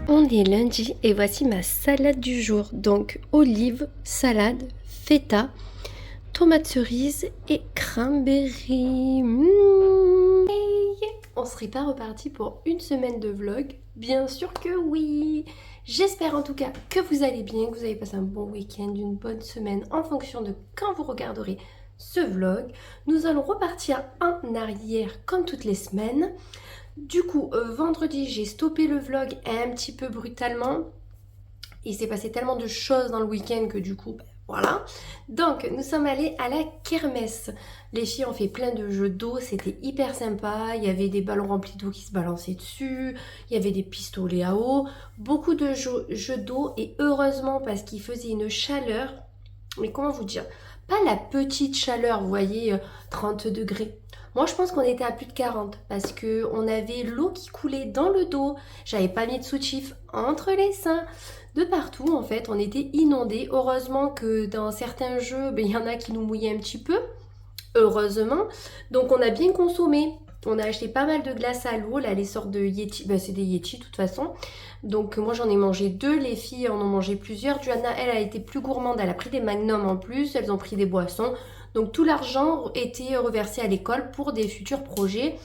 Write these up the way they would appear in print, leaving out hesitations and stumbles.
On est lundi et voici ma salade du jour. Donc olives, salade, feta, tomates cerises et cranberry. On serait pas reparti pour une semaine de vlog? Bien sûr que oui. J'espère en tout cas que vous allez bien, que vous avez passé un bon week-end, une bonne semaine en fonction de quand vous regarderez ce vlog. Nous allons repartir en arrière comme toutes les semaines. Du coup, vendredi, j'ai stoppé le vlog un petit peu brutalement. Il s'est passé tellement de choses dans le week-end que du coup, voilà. Donc, nous sommes allés à la kermesse. Les filles ont fait plein de jeux d'eau, c'était hyper sympa. Il y avait des ballons remplis d'eau qui se balançaient dessus. Il y avait des pistolets à eau. Beaucoup de jeux d'eau et heureusement parce qu'il faisait une chaleur. Mais comment vous dire? Pas la petite chaleur, vous voyez, 30 degrés. Moi, je pense qu'on était à plus de 40 parce que on avait l'eau qui coulait dans le dos. J'avais pas mis de soutif entre les seins. De partout, en fait, on était inondés. Heureusement que dans certains jeux, il y en a qui nous mouillaient un petit peu. Heureusement. Donc, on a bien consommé. On a acheté pas mal de glace à l'eau, là, les sortes de Yeti. C'est des Yeti, de toute façon. Donc, moi, j'en ai mangé 2. Les filles en ont mangé plusieurs. Joanna, elle, a été plus gourmande. Elle a pris des magnums en plus. Elles ont pris des boissons. Donc, tout l'argent était reversé à l'école pour des futurs projets.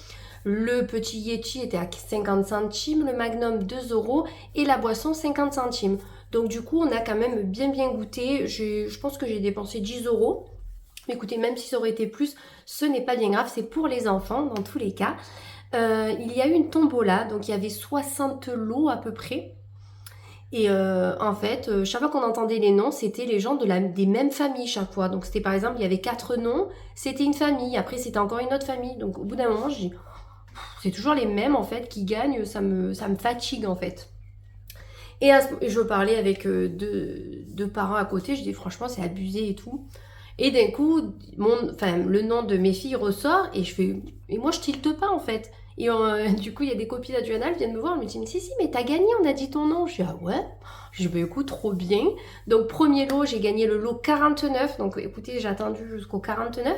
Le petit Yeti était à 50 centimes, le Magnum 2 € et la boisson 50 centimes. Donc du coup, on a quand même bien goûté. Je pense que j'ai dépensé 10 €. Mais écoutez, même si ça aurait été plus, ce n'est pas bien grave, c'est pour les enfants dans tous les cas. Il y a eu une tombola, donc il y avait 60 lots à peu près. Et en fait, chaque fois qu'on entendait les noms, c'était les gens des mêmes familles chaque fois. Donc c'était par exemple, il y avait 4 noms, c'était une famille. Après, c'était encore une autre famille. Donc au bout d'un moment, je dis, c'est toujours les mêmes en fait qui gagnent, ça me fatigue en fait. Et je parlais avec deux parents à côté, je dis franchement c'est abusé et tout. Et d'un coup, le nom de mes filles ressort et moi je tilte pas en fait. Et du coup, il y a des copines à Joanna, elles viennent me voir, elles me disent si, mais t'as gagné, on a dit ton nom. Je dis ah ouais. Je dis bah écoute, trop bien. Donc premier lot, j'ai gagné le lot 49. Donc écoutez, j'ai attendu jusqu'au 49.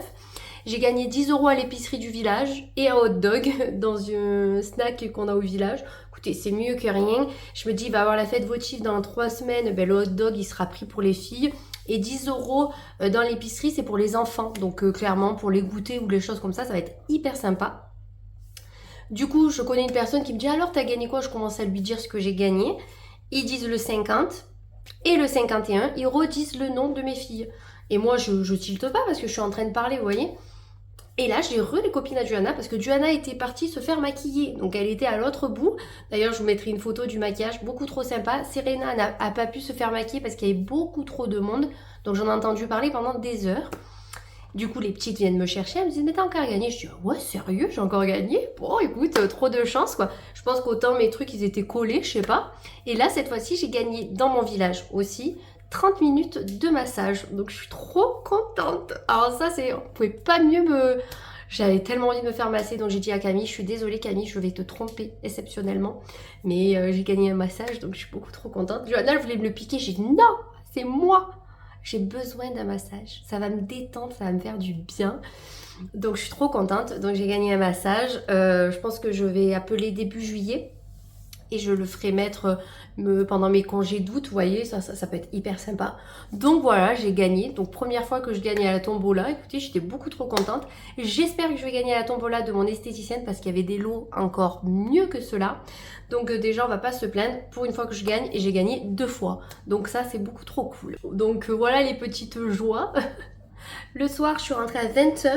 J'ai gagné 10 € à l'épicerie du village et un hot dog dans un snack qu'on a au village. Écoutez, c'est mieux que rien. Je me dis, il va y avoir la fête votive dans 3 semaines. Le hot dog, il sera pris pour les filles. Et 10 € dans l'épicerie, c'est pour les enfants. Donc clairement, pour les goûter ou les choses comme ça va être hyper sympa. Du coup, je connais une personne qui me dit, alors t'as gagné quoi? Je commence à lui dire ce que j'ai gagné. Ils disent le 50 et le 51. Ils redisent le nom de mes filles. Et moi, je tilte pas parce que je suis en train de parler, vous voyez. Et là, j'ai les copines à Joanna parce que Joanna était partie se faire maquiller. Donc, elle était à l'autre bout. D'ailleurs, je vous mettrai une photo du maquillage, beaucoup trop sympa. Serena n'a pas pu se faire maquiller parce qu'il y avait beaucoup trop de monde. Donc, j'en ai entendu parler pendant des heures. Du coup, les petites viennent me chercher. Elles me disent, mais t'as encore gagné? Je dis, ouais, sérieux, j'ai encore gagné? Bon, écoute, trop de chance, quoi. Je pense qu'autant mes trucs, ils étaient collés, je sais pas. Et là, cette fois-ci, j'ai gagné dans mon village aussi 30 minutes de massage. Donc, je suis trop contente. Alors ça, on pouvait pas mieux me... J'avais tellement envie de me faire masser, donc j'ai dit à Camille, je suis désolée Camille, je vais te tromper exceptionnellement. Mais j'ai gagné un massage, donc je suis beaucoup trop contente. Joanna, elle voulait me le piquer, j'ai dit, non, c'est moi. J'ai besoin d'un massage. Ça va me détendre, ça va me faire du bien. Donc je suis trop contente. Donc j'ai gagné un massage. Je pense que je vais appeler début juillet. Et je le ferai mettre pendant mes congés d'août. Vous voyez, ça peut être hyper sympa. Donc voilà, j'ai gagné. Donc première fois que je gagne à la tombola. Écoutez, j'étais beaucoup trop contente. J'espère que je vais gagner à la tombola de mon esthéticienne parce qu'il y avait des lots encore mieux que cela. Donc déjà, on va pas se plaindre pour une fois que je gagne. Et j'ai gagné 2 fois. Donc ça, c'est beaucoup trop cool. Donc voilà les petites joies. Le soir, je suis rentrée à 20h.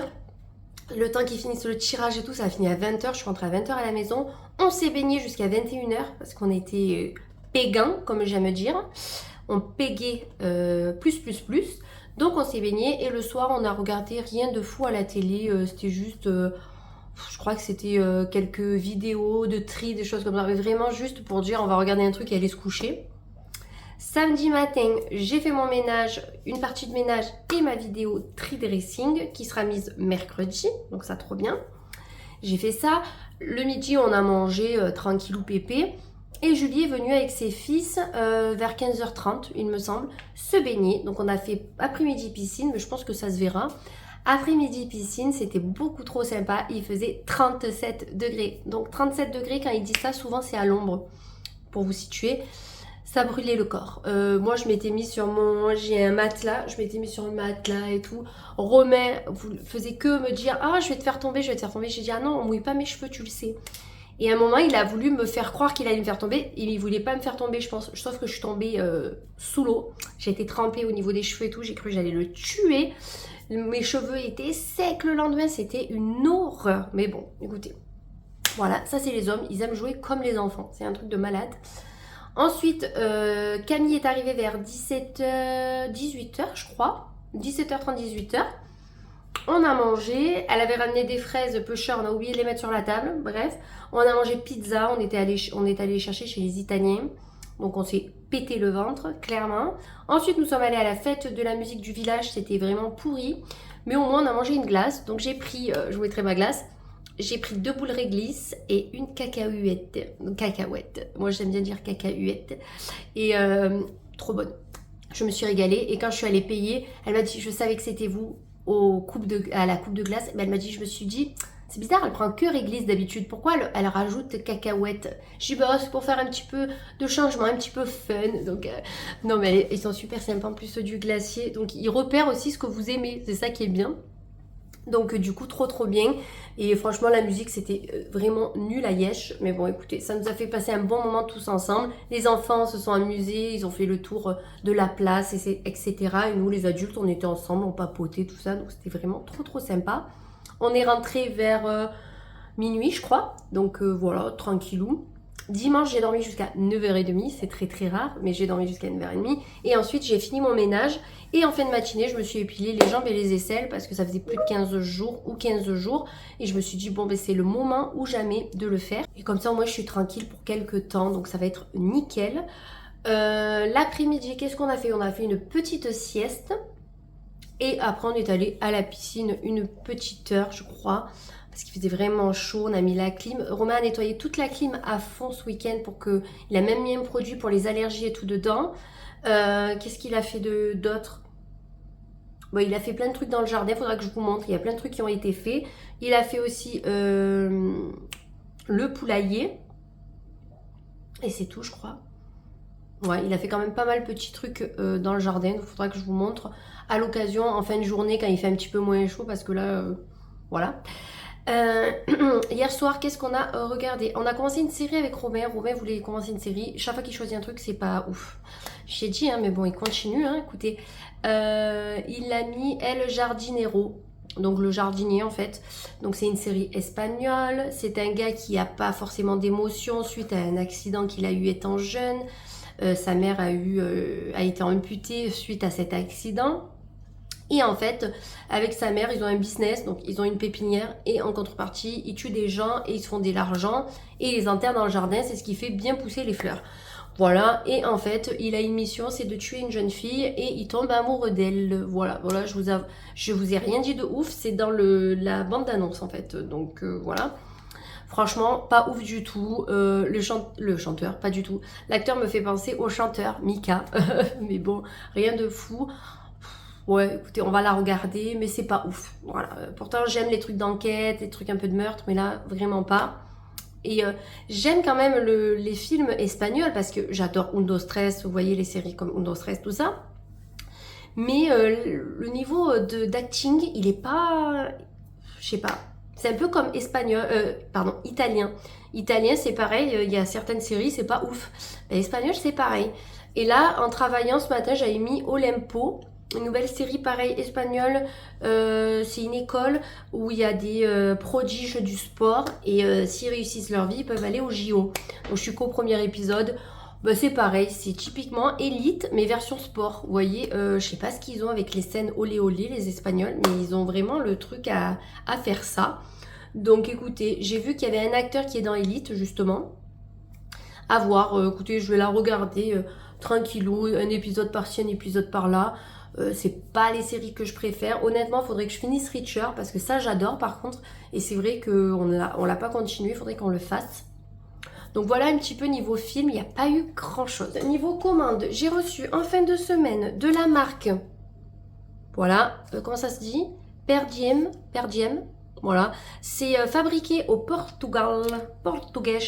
Le temps qu'ils finissent le tirage et tout, ça a fini à 20h. Je suis rentrée à 20h à la maison. On s'est baigné jusqu'à 21h parce qu'on était pégants, comme j'aime dire. On pégait plus. Donc on s'est baigné et le soir, on a regardé rien de fou à la télé. C'était juste, je crois que c'était quelques vidéos de tri, des choses comme ça. Mais vraiment juste pour dire, on va regarder un truc et aller se coucher. Samedi matin, j'ai fait mon ménage, une partie de ménage et ma vidéo tri dressing qui sera mise mercredi, donc ça trop bien. J'ai fait ça. Le midi, on a mangé tranquillou pépé. Et Julie est venue avec ses fils vers 15h30, il me semble, se baigner. Donc on a fait après-midi piscine, mais je pense que ça se verra. Après-midi piscine, c'était beaucoup trop sympa. Il faisait 37 degrés. Donc 37 degrés, quand ils disent ça, souvent c'est à l'ombre. pour vous situer, ça brûlait le corps. Moi, je m'étais mis sur j'ai un matelas, je m'étais mis sur le matelas et tout. Romain faisait que me dire, ah, je vais te faire tomber, je vais te faire tomber. J'ai dit, ah non, on mouille pas mes cheveux, tu le sais. Et à un moment, il a voulu me faire croire qu'il allait me faire tomber. Et il voulait pas me faire tomber, je pense. Sauf que je suis tombée sous l'eau. J'ai été trempée au niveau des cheveux et tout. J'ai cru que j'allais le tuer. Mes cheveux étaient secs le lendemain. C'était une horreur. Mais bon, écoutez. Voilà, ça c'est les hommes. Ils aiment jouer comme les enfants. C'est un truc de malade. Ensuite, Camille est arrivée vers 17h, 18h, je crois. 17h30, 18h. On a mangé, elle avait ramené des fraises peu chères, on a oublié de les mettre sur la table, bref. On a mangé pizza, on est allé chercher chez les Italiens. Donc on s'est pété le ventre, clairement. Ensuite nous sommes allés à la fête de la musique du village, c'était vraiment pourri. Mais au moins on a mangé une glace, donc j'ai pris, je vous mettrai ma glace. J'ai pris 2 boules réglisse et une cacahuète. Moi j'aime bien dire cacahuète. Et trop bonne. Je me suis régalée et quand je suis allée payer, elle m'a dit, je savais que c'était vous. À la coupe de glace, ben elle m'a dit, je me suis dit, c'est bizarre, elle prend que réglisse d'habitude, pourquoi elle rajoute cacahuètes? Je dis, bah c'est pour faire un petit peu de changement, un petit peu fun, donc non mais ils sont super sympas en plus du glacier, donc ils repèrent aussi ce que vous aimez, c'est ça qui est bien. Donc du coup trop bien et franchement la musique c'était vraiment nul à yesh, mais bon écoutez ça nous a fait passer un bon moment tous ensemble, les enfants se sont amusés, ils ont fait le tour de la place etc. Et nous les adultes on était ensemble, on papotait tout ça, donc c'était vraiment trop sympa. On est rentré vers minuit je crois, donc voilà tranquillou. Dimanche j'ai dormi jusqu'à 9h30, c'est très rare, mais j'ai dormi jusqu'à 9h30 et ensuite j'ai fini mon ménage. Et en fin de matinée, je me suis épilé les jambes et les aisselles parce que ça faisait plus de 15 jours ou 15 jours. Et je me suis dit, bon, ben, c'est le moment ou jamais de le faire. Et comme ça, moi, je suis tranquille pour quelques temps. Donc, ça va être nickel. L'après-midi, qu'est-ce qu'on a fait? On a fait une petite sieste. Et après, on est allé à la piscine une petite heure, je crois. Parce qu'il faisait vraiment chaud. On a mis la clim. Romain a nettoyé toute la clim à fond ce week-end pour que... Il a même mis un produit pour les allergies et tout dedans. Qu'est-ce qu'il a fait d'autre? Bon, il a fait plein de trucs dans le jardin, il faudra que je vous montre. Il y a plein de trucs qui ont été faits. Il a fait aussi le poulailler. Et c'est tout, je crois. Ouais, il a fait quand même pas mal de petits trucs dans le jardin. Donc il faudra que je vous montre à l'occasion, en fin de journée, quand il fait un petit peu moins chaud. Parce que là, voilà. Hier soir, qu'est-ce qu'on a regardé? On a commencé une série avec Romain. Romain voulait commencer une série. Chaque fois qu'il choisit un truc, c'est pas ouf. J'ai dit, hein, mais bon, il continue. Hein, écoutez, il a mis El Jardinero. Donc le jardinier en fait. Donc c'est une série espagnole. C'est un gars qui n'a pas forcément d'émotion suite à un accident qu'il a eu étant jeune. Sa mère a été amputée suite à cet accident. Et en fait, avec sa mère, ils ont un business, donc ils ont une pépinière et en contrepartie, ils tuent des gens et ils se font de l'argent et ils les enterrent dans le jardin, c'est ce qui fait bien pousser les fleurs. Voilà, et en fait, il a une mission, c'est de tuer une jeune fille et il tombe amoureux d'elle. Voilà, je vous ai rien dit de ouf, c'est dans la bande d'annonce en fait, donc voilà. Franchement, pas ouf du tout. Le chanteur, pas du tout. L'acteur me fait penser au chanteur, Mika, mais bon, rien de fou. Ouais, écoutez, on va la regarder, mais c'est pas ouf. Voilà. Pourtant, j'aime les trucs d'enquête, les trucs un peu de meurtre, mais là, vraiment pas. Et j'aime quand même les films espagnols parce que j'adore Undo Stress, vous voyez les séries comme Undo Stress, tout ça. Mais le niveau d'acting, il est pas... Je sais pas. C'est un peu comme italien. Italien, c'est pareil, il y a certaines séries, c'est pas ouf. Mais espagnol, c'est pareil. Et là, en travaillant ce matin, j'avais mis Olimpo. Une nouvelle série pareil espagnole, c'est une école où il y a des prodiges du sport et s'ils réussissent leur vie, ils peuvent aller au JO. Donc je suis qu'au premier épisode, bah, c'est pareil, c'est typiquement élite mais version sport. Vous voyez, je sais pas ce qu'ils ont avec les scènes olé olé les Espagnols, mais ils ont vraiment le truc à faire ça. Donc écoutez, j'ai vu qu'il y avait un acteur qui est dans Élite justement. À voir, écoutez, je vais la regarder tranquillou, un épisode par-ci, un épisode par-là. C'est pas les séries que je préfère. Honnêtement, il faudrait que je finisse Reacher parce que ça j'adore par contre. Et c'est vrai qu'on l'a pas continué, il faudrait qu'on le fasse. Donc voilà un petit peu niveau film, il n'y a pas eu grand chose. Niveau commande, j'ai reçu en fin de semaine de la marque, voilà, comment ça se dit? Perdiem, voilà. C'est fabriqué au portugais.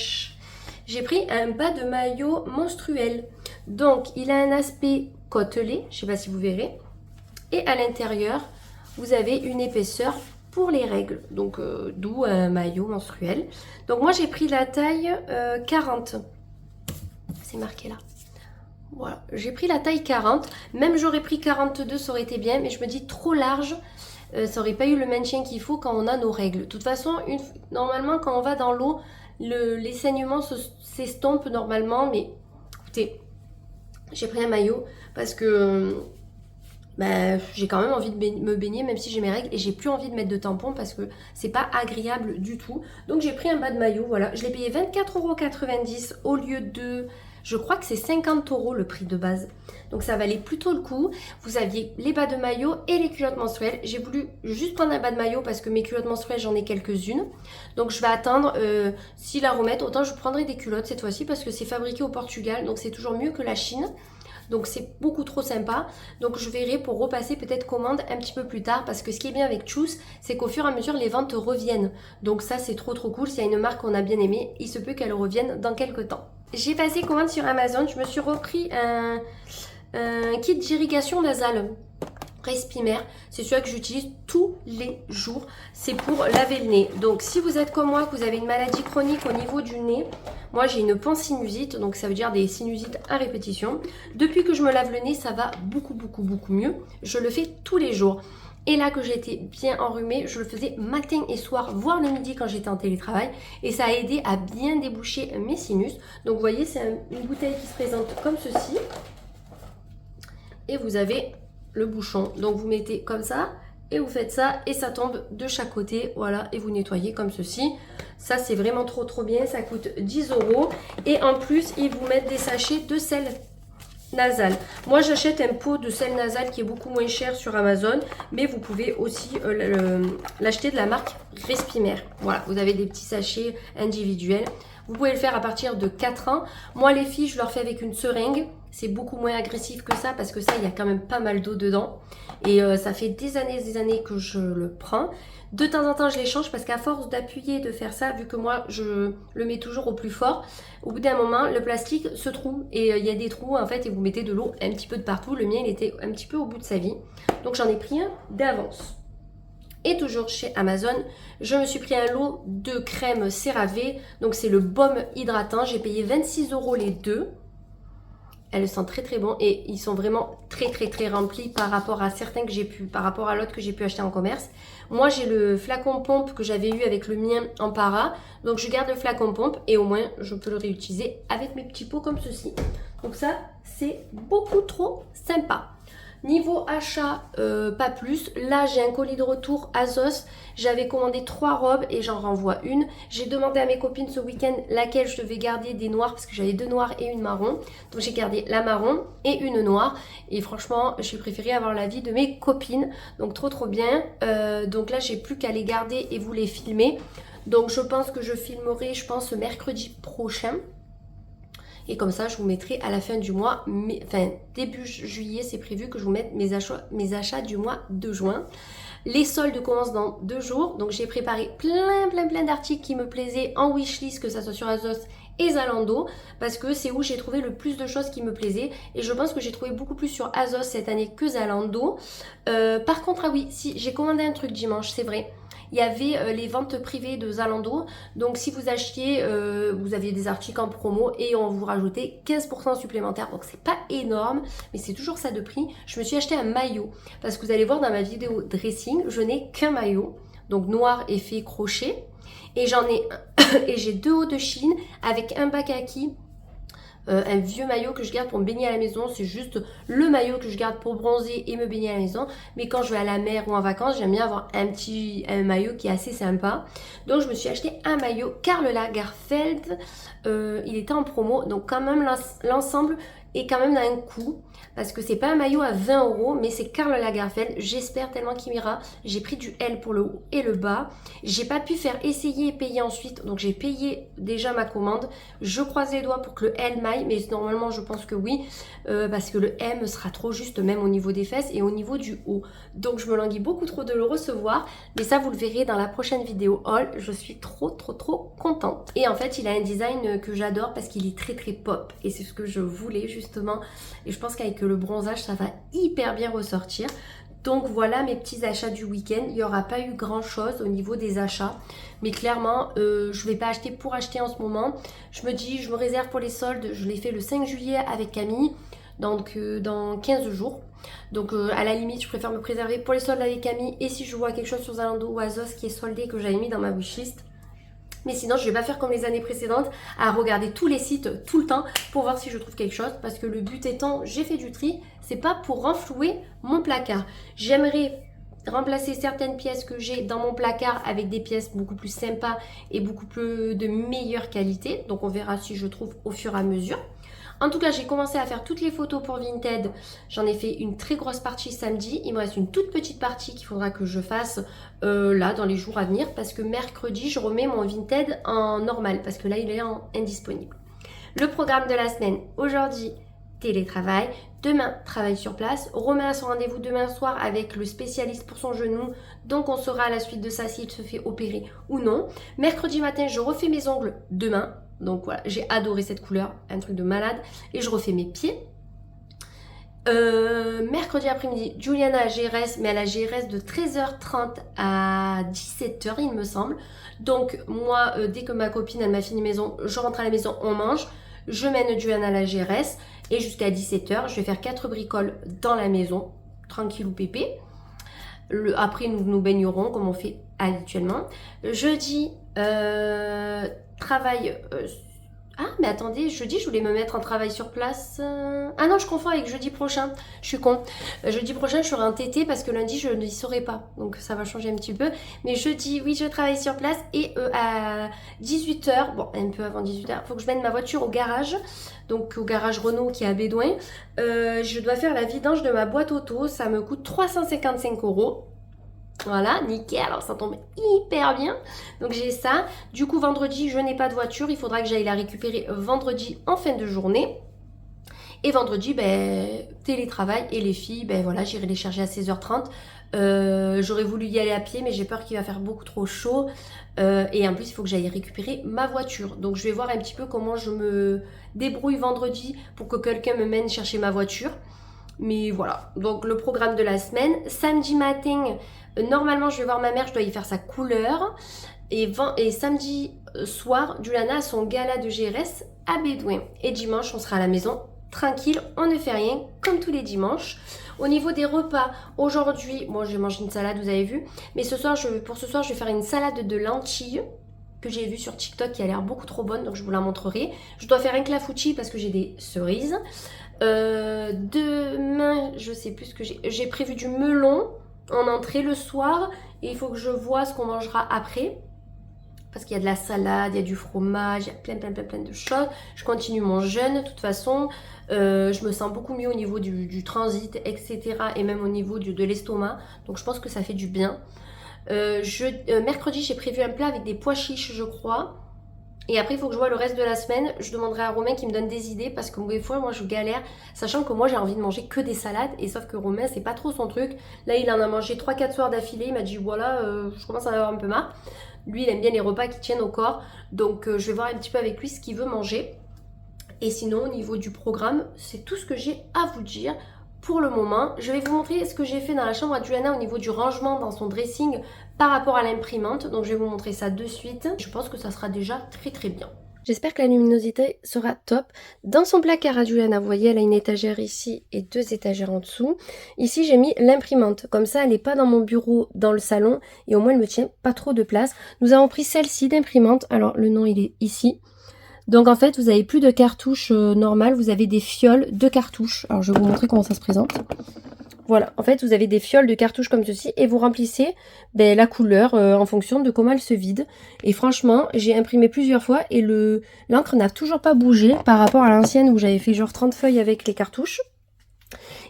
j'ai pris un bas de maillot menstruel. Donc il a un aspect côtelé, je ne sais pas si vous verrez. Et à l'intérieur, vous avez une épaisseur pour les règles. Donc d'où un maillot menstruel. Donc moi j'ai pris la taille 40. C'est marqué là. Voilà, j'ai pris la taille 40. Même j'aurais pris 42, ça aurait été bien. Mais je me dis trop large. Ça aurait pas eu le maintien qu'il faut quand on a nos règles. De toute façon, normalement quand on va dans l'eau, les saignements s'estompent normalement. Mais écoutez, j'ai pris un maillot parce que j'ai quand même envie de me baigner même si j'ai mes règles. Et j'ai plus envie de mettre de tampons parce que c'est pas agréable du tout. Donc j'ai pris un bas de maillot, voilà. Je l'ai payé 24,90 € au lieu de... Je crois que c'est 50 € le prix de base. Donc ça valait plutôt le coup. Vous aviez les bas de maillot et les culottes menstruelles. J'ai voulu juste prendre un bas de maillot parce que mes culottes menstruelles, j'en ai quelques-unes. Donc je vais attendre. S'ils la remettent, autant je prendrai des culottes cette fois-ci parce que c'est fabriqué au Portugal. Donc c'est toujours mieux que la Chine. Donc c'est beaucoup trop sympa. Donc je verrai pour repasser peut-être commande un petit peu plus tard. Parce que ce qui est bien avec Choose, c'est qu'au fur et à mesure, les ventes reviennent. Donc ça, c'est trop cool. S'il y a une marque qu'on a bien aimée, il se peut qu'elle revienne dans quelques temps. J'ai passé commande sur Amazon. Je me suis repris un kit d'irrigation nasale. Respimer, c'est celui que j'utilise tous les jours. C'est pour laver le nez. Donc si vous êtes comme moi, que vous avez une maladie chronique au niveau du nez, moi j'ai une pansinusite, donc ça veut dire des sinusites à répétition. Depuis que je me lave le nez, ça va beaucoup mieux. Je le fais tous les jours. Et là que j'étais bien enrhumée, je le faisais matin et soir, voire le midi quand j'étais en télétravail. Et ça a aidé à bien déboucher mes sinus. Donc vous voyez, c'est une bouteille qui se présente comme ceci. Et vous avez le bouchon. Donc vous mettez comme ça et vous faites ça et ça tombe de chaque côté. Voilà, et vous nettoyez comme ceci. Ça, c'est vraiment trop bien. Ça coûte 10 €. Et en plus, ils vous mettent des sachets de sel nasal. Moi, j'achète un pot de sel nasal qui est beaucoup moins cher sur Amazon. Mais vous pouvez aussi l'acheter de la marque Respimer. Voilà, vous avez des petits sachets individuels. Vous pouvez le faire à partir de 4 ans. Moi, les filles, je leur fais avec une seringue. C'est beaucoup moins agressif que ça parce que ça, il y a quand même pas mal d'eau dedans. Et ça fait des années que je le prends. De temps en temps, je les change parce qu'à force d'appuyer, de faire ça, vu que moi, je le mets toujours au plus fort, au bout d'un moment, le plastique se trouve. Et il y a des trous, en fait, et vous mettez de l'eau un petit peu de partout. Le mien, il était un petit peu au bout de sa vie. Donc, j'en ai pris un d'avance. Et toujours chez Amazon, je me suis pris un lot de crème CeraVe. Donc, c'est le baume hydratant. J'ai payé 26 € les deux. Elles sont très bon et ils sont vraiment très remplis par rapport à certains que j'ai pu, par rapport à l'autre que j'ai pu acheter en commerce. Moi j'ai le flacon pompe que j'avais eu avec le mien en para, donc je garde le flacon pompe et au moins je peux le réutiliser avec mes petits pots comme ceci. Donc ça c'est beaucoup trop sympa. Niveau achat, pas plus. Là, j'ai un colis de retour Azos. J'avais commandé 3 robes et j'en renvoie une. J'ai demandé à mes copines ce week-end laquelle je devais garder des noires parce que j'avais 2 noires et une marron. Donc, j'ai gardé la marron et une noire. Et franchement, j'ai préféré avoir l'avis de mes copines. Donc, trop bien. Donc là, j'ai plus qu'à les garder et vous les filmer. Donc, je pense que je filmerai, mercredi prochain. Et comme ça, je vous mettrai à la fin du mois, début juillet, c'est prévu que je vous mette mes achats du mois de juin. Les soldes commencent dans 2 jours. Donc, j'ai préparé plein d'articles qui me plaisaient en wishlist, que ça soit sur Azos et Zalando, parce que c'est où j'ai trouvé le plus de choses qui me plaisaient. Et je pense que j'ai trouvé beaucoup plus sur Azos cette année que Zalando. Par contre, ah oui, si, j'ai commandé un truc dimanche, c'est vrai. Il y avait les ventes privées de Zalando. Donc si vous achetiez, vous aviez des articles en promo et on vous rajoutait 15% supplémentaire. Donc c'est pas énorme, mais c'est toujours ça de prix. Je me suis acheté un maillot parce que vous allez voir dans ma vidéo dressing, je n'ai qu'un maillot. Donc noir effet crochet. Et j'en ai et j'ai 2 hauts de Chine avec un bas kaki. Un vieux maillot que je garde pour me baigner à la maison. C'est juste le maillot que je garde pour bronzer et me baigner à la maison. Mais quand je vais à la mer ou en vacances, j'aime bien avoir un maillot qui est assez sympa. Donc je me suis acheté un maillot Karl Lagerfeld. Il était en promo. Donc quand même l'ensemble est quand même dans un coup. Parce que c'est pas un maillot à 20 €, mais c'est Karl Lagerfeld. J'espère tellement qu'il m'ira. J'ai pris du L pour le haut et le bas. J'ai pas pu faire essayer et payer ensuite. Donc j'ai payé déjà ma commande. Je croise les doigts pour que le L m'aille. Mais normalement je pense que oui. Parce que le M sera trop juste même au niveau des fesses et au niveau du haut. Donc je me languis beaucoup trop de le recevoir. Mais ça vous le verrez dans la prochaine vidéo haul. Je suis trop contente. Et en fait il a un design que j'adore parce qu'il est très pop. Et c'est ce que je voulais justement. Et je pense qu'avec le bronzage ça va hyper bien ressortir. Donc voilà mes petits achats du week-end. Il n'y aura pas eu grand chose au niveau des achats, mais clairement je vais pas acheter pour acheter en ce moment. Je me dis je me réserve pour les soldes. Je l'ai fait le 5 juillet avec Camille, donc dans 15 jours. Donc à la limite je préfère me préserver pour les soldes avec Camille, et si je vois quelque chose sur Zalando ou Azos qui est soldé que j'avais mis dans ma wishlist. Mais sinon, je ne vais pas faire comme les années précédentes, à regarder tous les sites tout le temps pour voir si je trouve quelque chose. Parce que le but étant, j'ai fait du tri, c'est pas pour renflouer mon placard. J'aimerais remplacer certaines pièces que j'ai dans mon placard avec des pièces beaucoup plus sympas et beaucoup plus de meilleure qualité. Donc on verra si je trouve au fur et à mesure. En tout cas, j'ai commencé à faire toutes les photos pour Vinted. J'en ai fait une très grosse partie samedi. Il me reste une toute petite partie qu'il faudra que je fasse là dans les jours à venir. Parce que mercredi, je remets mon Vinted en normal. Parce que là, il est indisponible. Le programme de la semaine. Aujourd'hui, télétravail. Demain, travail sur place. Romain a son rendez-vous demain soir avec le spécialiste pour son genou. Donc, on saura à la suite de ça s'il se fait opérer ou non. Mercredi matin, je refais mes ongles demain. Donc voilà, j'ai adoré cette couleur, un truc de malade. Et je refais mes pieds. Mercredi après-midi, Juliana a GRS, mais elle a GRS de 13h30 à 17h il me semble. Donc moi, dès que ma copine elle m'a fini maison, je rentre à la maison, on mange. Je mène Juliana à la GRS et jusqu'à 17h, je vais faire 4 bricoles dans la maison, tranquille ou pépé. Après nous nous baignerons comme on fait habituellement. Jeudi, travail... Ah mais attendez, jeudi je voulais me mettre en travail sur place. Ah non, je confonds avec jeudi prochain. Je suis con. Jeudi prochain je serai en TT parce que lundi je n'y serai pas. Donc ça va changer un petit peu. Mais jeudi, oui, je travaille sur place. Et à 18h, bon un peu avant 18h, il faut que je mène ma voiture au garage. Donc au garage Renault qui est à Bédouin. Je dois faire la vidange de ma boîte auto. Ça me coûte 355 €. Voilà, nickel, alors ça tombe hyper bien. Donc j'ai ça. Du coup, vendredi, je n'ai pas de voiture. Il faudra que j'aille la récupérer vendredi en fin de journée. Et vendredi, télétravail. Et les filles, voilà, j'irai les chercher à 16h30. J'aurais voulu y aller à pied, mais j'ai peur qu'il va faire beaucoup trop chaud. Et en plus, il faut que j'aille récupérer ma voiture. Donc je vais voir un petit peu comment je me débrouille vendredi pour que quelqu'un me mène chercher ma voiture. Mais voilà, donc le programme de la semaine. Samedi matin, normalement je vais voir ma mère, je dois y faire sa couleur. Et samedi soir, Juliana a son gala de GRS à Bédouin. Et dimanche, on sera à la maison, tranquille, on ne fait rien, comme tous les dimanches. Au niveau des repas, aujourd'hui, moi j'ai mangé une salade, vous avez vu. Mais pour ce soir, je vais faire une salade de lentilles que j'ai vue sur TikTok qui a l'air beaucoup trop bonne, donc je vous la montrerai. Je dois faire un clafoutis parce que j'ai des cerises. Demain, je sais plus ce que j'ai prévu du melon en entrée le soir et il faut que je vois ce qu'on mangera après parce qu'il y a de la salade, il y a du fromage, il y a plein de choses. Je continue mon jeûne de toute façon. Je me sens beaucoup mieux au niveau du transit, etc. et même au niveau de l'estomac, donc je pense que ça fait du bien. Mercredi, j'ai prévu un plat avec des pois chiches, je crois. Et après, il faut que je vois le reste de la semaine. Je demanderai à Romain qui me donne des idées parce que des fois, moi, je galère. Sachant que moi, j'ai envie de manger que des salades. Et sauf que Romain, c'est pas trop son truc. Là, il en a mangé 3-4 soirs d'affilée. Il m'a dit, voilà, je commence à en avoir un peu marre. Lui, il aime bien les repas qui tiennent au corps. Donc, je vais voir un petit peu avec lui ce qu'il veut manger. Et sinon, au niveau du programme, c'est tout ce que j'ai à vous dire. Pour le moment, je vais vous montrer ce que j'ai fait dans la chambre à Juliana au niveau du rangement dans son dressing par rapport à l'imprimante. Donc je vais vous montrer ça de suite. Je pense que ça sera déjà très bien. J'espère que la luminosité sera top. Dans son placard à Juliana, vous voyez, elle a une étagère ici et 2 étagères en dessous. Ici, j'ai mis l'imprimante. Comme ça, elle n'est pas dans mon bureau, dans le salon. Et au moins, elle me tient pas trop de place. Nous avons pris celle-ci d'imprimante. Alors, le nom, il est ici. Donc en fait, vous n'avez plus de cartouches normales, vous avez des fioles de cartouches. Alors je vais vous montrer comment ça se présente. Voilà, en fait vous avez des fioles de cartouches comme ceci et vous remplissez la couleur en fonction de comment elle se vide. Et franchement, j'ai imprimé plusieurs fois et l'encre n'a toujours pas bougé par rapport à l'ancienne où j'avais fait genre 30 feuilles avec les cartouches.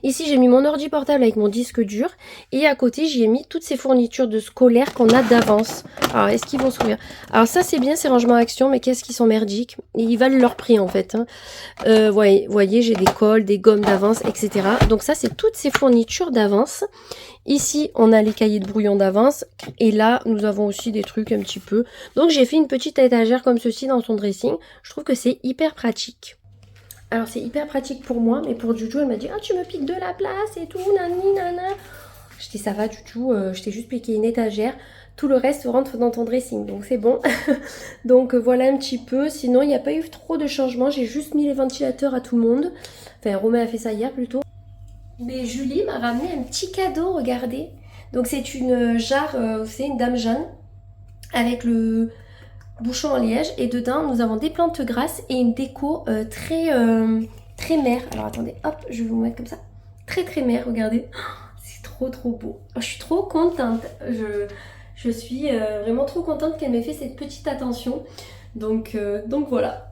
Ici, j'ai mis mon ordi portable avec mon disque dur. Et à côté, j'y ai mis toutes ces fournitures de scolaires qu'on a d'avance. Alors, est-ce qu'ils vont s'ouvrir? Alors ça, c'est bien, ces rangements Action, mais qu'est-ce qu'ils sont merdiques. Et ils valent leur prix, en fait. Hein. Voyez, j'ai des cols, des gommes d'avance, etc. Donc ça, c'est toutes ces fournitures d'avance. Ici, on a les cahiers de brouillon d'avance. Et là, nous avons aussi des trucs un petit peu. Donc, j'ai fait une petite étagère comme ceci dans son dressing. Je trouve que c'est hyper pratique. Alors c'est hyper pratique pour moi, mais pour Juju, elle m'a dit « Ah, tu me piques de la place et tout, nani, nana ». Je dis « Ça va Juju, je t'ai juste piqué une étagère, tout le reste rentre dans ton dressing, donc c'est bon ». Donc voilà un petit peu, sinon il n'y a pas eu trop de changements, j'ai juste mis les ventilateurs à tout le monde. Enfin, Romain a fait ça hier plutôt. Mais Julie m'a ramené un petit cadeau, regardez. Donc c'est une jarre, c'est une dame Jeanne, avec le bouchon en liège et dedans nous avons des plantes grasses et une déco très mère. Alors attendez, hop, je vais vous mettre comme ça. Très mère, regardez. Oh, c'est trop beau. Oh, je suis trop contente. Je suis vraiment trop contente qu'elle m'ait fait cette petite attention. Donc voilà.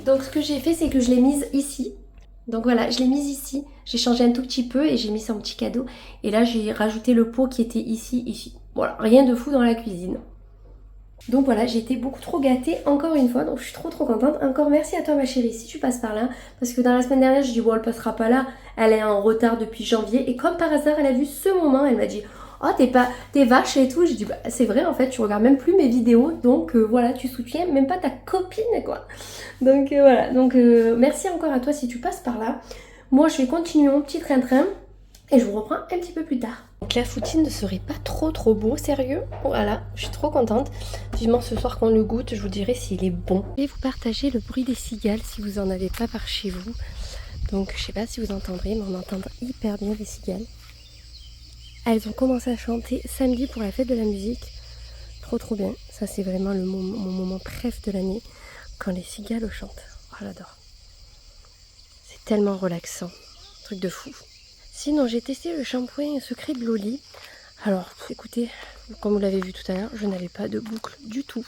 Donc ce que j'ai fait, c'est que je l'ai mise ici. Donc voilà, je l'ai mise ici. J'ai changé un tout petit peu et j'ai mis son petit cadeau. Et là, j'ai rajouté le pot qui était ici. Voilà, rien de fou dans la cuisine. Donc voilà, j'ai été beaucoup trop gâtée encore une fois, donc je suis trop contente. Encore merci à toi ma chérie si tu passes par là, parce que dans la semaine dernière je dis bon elle passera pas là, elle est en retard depuis janvier et comme par hasard elle a vu ce moment, elle m'a dit oh t'es vache et tout, j'ai dit bah c'est vrai en fait tu regardes même plus mes vidéos, donc voilà tu soutiens même pas ta copine quoi. Donc voilà, donc merci encore à toi si tu passes par là. Moi je vais continuer mon petit train-train. Et je vous reprends un petit peu plus tard. Donc la foutine ne serait pas trop beau, sérieux. Voilà, je suis trop contente. Vivement ce soir qu'on le goûte, je vous dirai s'il est bon. Je vais vous partager le bruit des cigales si vous en avez pas par chez vous. Donc je sais pas si vous entendrez, mais on entend hyper bien les cigales. Elles ont commencé à chanter samedi pour la fête de la musique. Trop bien. Ça c'est vraiment mon moment préf de l'année. Quand les cigales chantent. Oh j'adore. C'est tellement relaxant. Truc de fou. Sinon, j'ai testé le shampoing secret de Loli. Alors, écoutez, comme vous l'avez vu tout à l'heure, je n'avais pas de boucle du tout.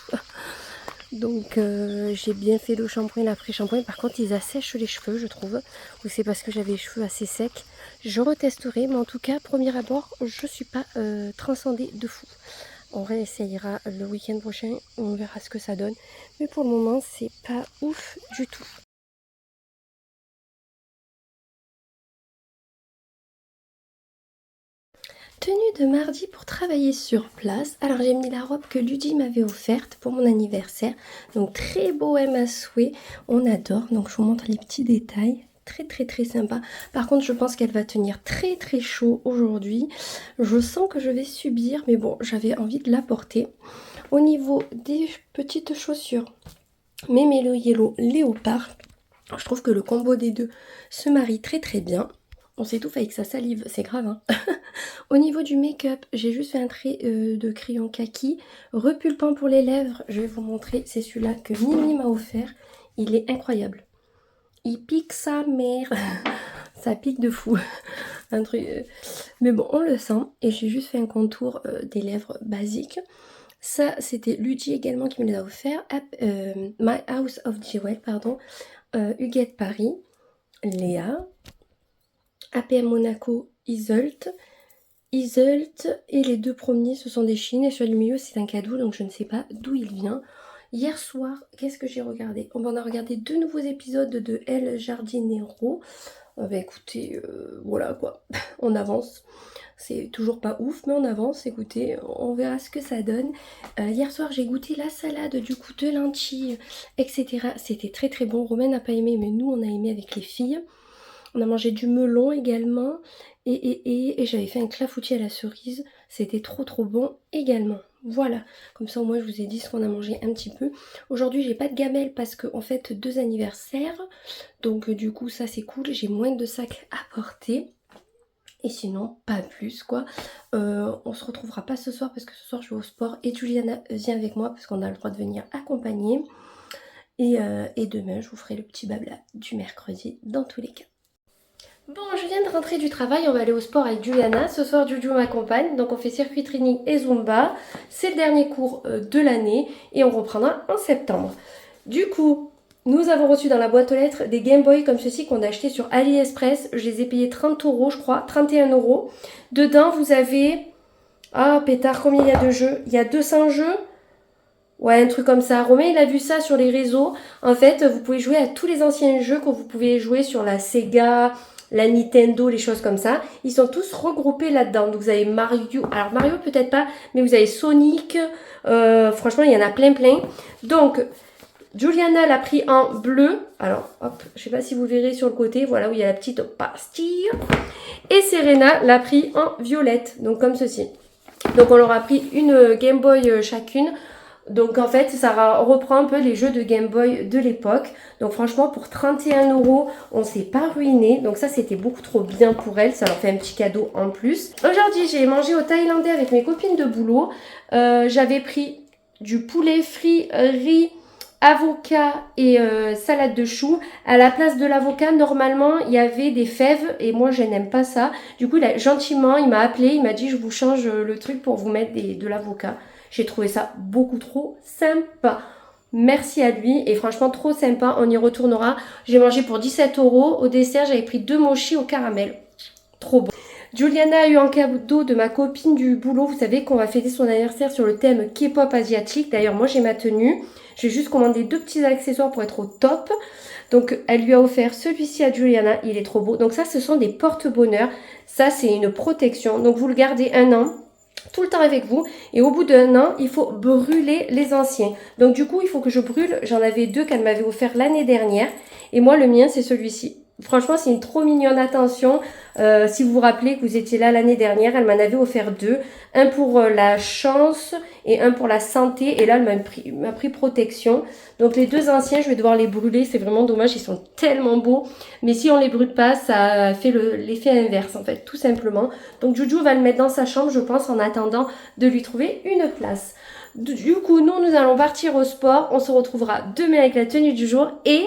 Donc, j'ai bien fait le shampoing et l'après-shampoing. Par contre, ils assèchent les cheveux, je trouve. Ou c'est parce que j'avais les cheveux assez secs. Je retesterai, mais en tout cas, premier abord, je ne suis pas transcendée de fou. On réessayera le week-end prochain. On verra ce que ça donne. Mais pour le moment, c'est pas ouf du tout. Tenue de mardi pour travailler sur place. Alors j'ai mis la robe que Ludie m'avait offerte pour mon anniversaire. Donc très beau M à souhait. On adore. Donc je vous montre les petits détails. Très sympa. Par contre je pense qu'elle va tenir très chaud aujourd'hui. Je sens que je vais subir. Mais bon, j'avais envie de la porter. Au niveau des petites chaussures, mes Mélo Yellow léopard. Je trouve que le combo des deux se marie très bien. On s'étouffe avec sa salive, c'est grave hein. Au niveau du make-up, j'ai juste fait un trait de crayon kaki, repulpant pour les lèvres. Je vais vous montrer, c'est celui-là que Mimi m'a offert. Il est incroyable. Il pique sa mère. Ça pique de fou. Un truc. Mais bon, on le sent. Et j'ai juste fait un contour des lèvres basique. Ça, c'était Ludie également qui me l'a offert. My House of Jewel, pardon. Huguette Paris. Léa. APM Monaco, Isolt et les deux premiers ce sont des Chines et celui du milieu c'est un cadeau donc je ne sais pas d'où il vient. Hier soir, qu'est-ce que j'ai regardé? On a regardé 2 nouveaux épisodes de El Jardinero. Bah écoutez, voilà quoi, on avance. C'est toujours pas ouf mais on avance, écoutez, on verra ce que ça donne. Hier soir j'ai goûté la salade du coup de lentilles, etc. C'était très bon, Romain n'a pas aimé mais nous on a aimé avec les filles. On a mangé du melon également et j'avais fait un clafoutis à la cerise. C'était trop bon également. Voilà, comme ça au moins je vous ai dit ce qu'on a mangé un petit peu. Aujourd'hui j'ai pas de gamelle parce qu'en fait 2 anniversaires. Donc du coup ça c'est cool, j'ai moins de sacs à porter. Et sinon, pas plus quoi. On se retrouvera pas ce soir parce que ce soir je vais au sport et Juliana vient avec moi parce qu'on a le droit de venir accompagner. Et demain je vous ferai le petit blabla du mercredi dans tous les cas. Bon, je viens de rentrer du travail, on va aller au sport avec Juliana. Ce soir, Juju m'accompagne, donc on fait circuit training et Zumba. C'est le dernier cours de l'année et on reprendra en septembre. Du coup, nous avons reçu dans la boîte aux lettres des Game Boy comme ceci qu'on a acheté sur AliExpress. Je les ai payés 30 euros, je crois, 31 euros. Dedans, vous avez... Ah, pétard, combien il y a de jeux? Il y a 200 jeux? Ouais, un truc comme ça. Romain, il a vu ça sur les réseaux. En fait, vous pouvez jouer à tous les anciens jeux que vous pouvez jouer sur la Sega, la Nintendo, les choses comme ça. Ils sont tous regroupés là-dedans. Donc, vous avez Mario. Alors, Mario, peut-être pas, mais vous avez Sonic. Franchement, il y en a plein, plein. Donc, Juliana l'a pris en bleu. Alors, hop, je sais pas si vous verrez sur le côté. Voilà, où il y a la petite pastille. Et Serena l'a pris en violette. Donc, comme ceci. Donc, on leur a pris une Game Boy chacune. Donc en fait, ça reprend un peu les jeux de Game Boy de l'époque. Donc franchement, pour 31 euros, on ne s'est pas ruiné. Donc ça, c'était beaucoup trop bien pour elles. Ça leur fait un petit cadeau en plus. Aujourd'hui, j'ai mangé au thaïlandais avec mes copines de boulot. J'avais pris du poulet frit, riz, avocat et salade de choux. À la place de l'avocat, normalement, il y avait des fèves et moi, je n'aime pas ça. Du coup, gentiment, il m'a appelé, il m'a dit, je vous change le truc pour vous mettre de l'avocat. J'ai trouvé ça beaucoup trop sympa. Merci à lui et franchement trop sympa, on y retournera. J'ai mangé pour 17 euros. Au dessert, j'avais pris 2 mochis au caramel. Trop bon. Juliana a eu un cadeau de ma copine du boulot. Vous savez qu'on va fêter son anniversaire sur le thème K-pop asiatique. D'ailleurs, moi j'ai ma tenue. J'ai juste commandé 2 petits accessoires pour être au top. Donc elle lui a offert celui-ci à Juliana. Il est trop beau. Donc ça, ce sont des porte-bonheur. Ça, c'est une protection. Donc vous le gardez 1 an. Tout le temps avec vous et au bout d'1 an il faut brûler les anciens. Donc du coup il faut que je brûle, j'en avais 2 qu'elle m'avait offert l'année dernière et moi le mien c'est celui-ci. Franchement c'est une trop mignonne attention. Si vous vous rappelez que vous étiez là l'année dernière, elle m'en avait offert 2. Un pour la chance et un pour la santé. Et là elle m'a pris protection. Donc les 2 anciens je vais devoir les brûler, c'est vraiment dommage, ils sont tellement beaux. Mais si on les brûle pas, ça fait l'effet inverse en fait, tout simplement. Donc Juju va le mettre dans sa chambre je pense en attendant de lui trouver une place. Du coup nous allons partir au sport, on se retrouvera demain avec la tenue du jour et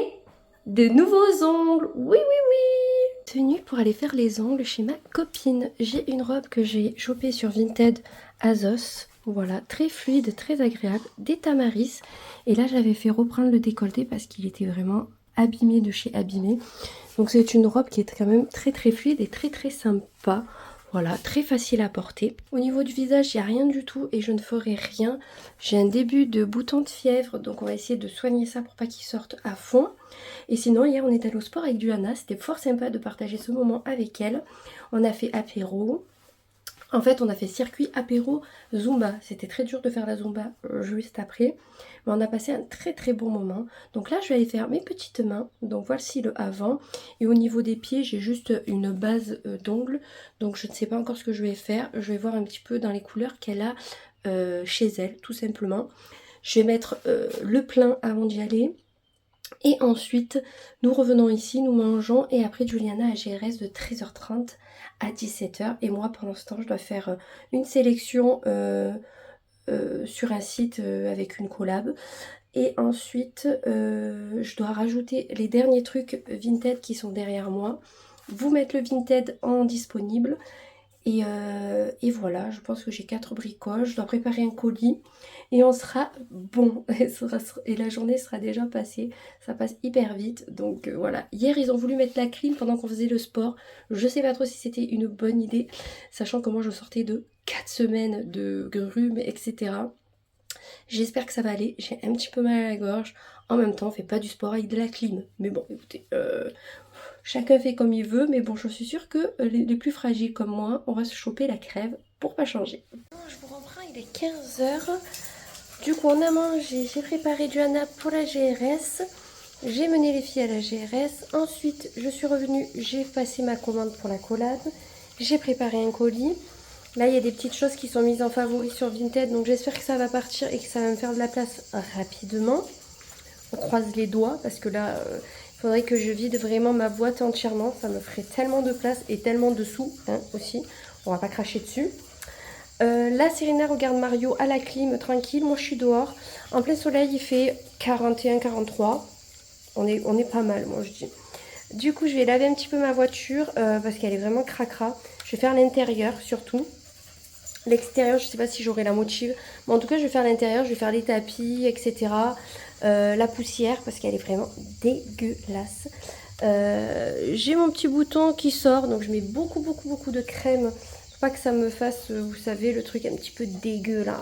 de nouveaux ongles. Oui, oui, oui. Tenue pour aller faire les ongles chez ma copine. J'ai une robe que j'ai chopée sur Vinted Azos. Voilà, très fluide, très agréable. Des tamaris. Et là, j'avais fait reprendre le décolleté parce qu'il était vraiment abîmé de chez abîmé. Donc c'est une robe qui est quand même très très fluide et très très sympa. Voilà, très facile à porter. Au niveau du visage, il n'y a rien du tout et je ne ferai rien. J'ai un début de bouton de fièvre, donc on va essayer de soigner ça pour pas qu'il sorte à fond. Et sinon, hier, on est allé au sport avec Juliana. C'était fort sympa de partager ce moment avec elle. On a fait apéro. En fait, on a fait circuit apéro Zumba. C'était très dur de faire la Zumba juste après. Mais on a passé un très très bon moment. Donc là, je vais aller faire mes petites mains. Donc voici le avant. Et au niveau des pieds, j'ai juste une base d'ongles. Donc je ne sais pas encore ce que je vais faire. Je vais voir un petit peu dans les couleurs qu'elle a chez elle, tout simplement. Je vais mettre le plein avant d'y aller. Et ensuite, nous revenons ici, nous mangeons. Et après, Juliana a GRS de 13h30 à 17h. Et moi, pendant ce temps, je dois faire une sélection sur un site avec une collab. Et ensuite, je dois rajouter les derniers trucs Vinted qui sont derrière moi. Vous mettre le Vinted en disponible. Et voilà, je pense que j'ai 4 bricoles. Je dois préparer un colis. Et on sera bon. Et la journée sera déjà passée. Ça passe hyper vite. Donc voilà. Hier, ils ont voulu mettre la clim pendant qu'on faisait le sport. Je sais pas trop si c'était une bonne idée. Sachant que moi, je sortais de 4 semaines de grumes, etc. J'espère que ça va aller. J'ai un petit peu mal à la gorge. En même temps, on fait pas du sport avec de la clim. Mais bon, écoutez, chacun fait comme il veut. Mais bon, je suis sûre que les plus fragiles comme moi, on va se choper la crève pour pas changer. Je vous reprends, il est 15h. Du coup, on a mangé. J'ai préparé Johanna pour la GRS. J'ai mené les filles à la GRS. Ensuite, je suis revenue. J'ai passé ma commande pour la collab. J'ai préparé un colis. Là, il y a des petites choses qui sont mises en favori sur Vinted. Donc, j'espère que ça va partir et que ça va me faire de la place rapidement. On croise les doigts parce que là, il faudrait que je vide vraiment ma boîte entièrement. Ça me ferait tellement de place et tellement de sous aussi. On va pas cracher dessus. Là, Serena regarde Mario à la clim, tranquille. Moi, je suis dehors. En plein soleil, il fait 41-43. On est pas mal, moi, je dis. Du coup, je vais laver un petit peu ma voiture parce qu'elle est vraiment cracra. Je vais faire l'intérieur surtout. L'extérieur, je ne sais pas si j'aurai la motive. Mais en tout cas, je vais faire l'intérieur, je vais faire les tapis, etc. La poussière parce qu'elle est vraiment dégueulasse. J'ai mon petit bouton qui sort, donc je mets beaucoup de crème. Faut pas que ça me fasse, vous savez, le truc un petit peu dégueulasse.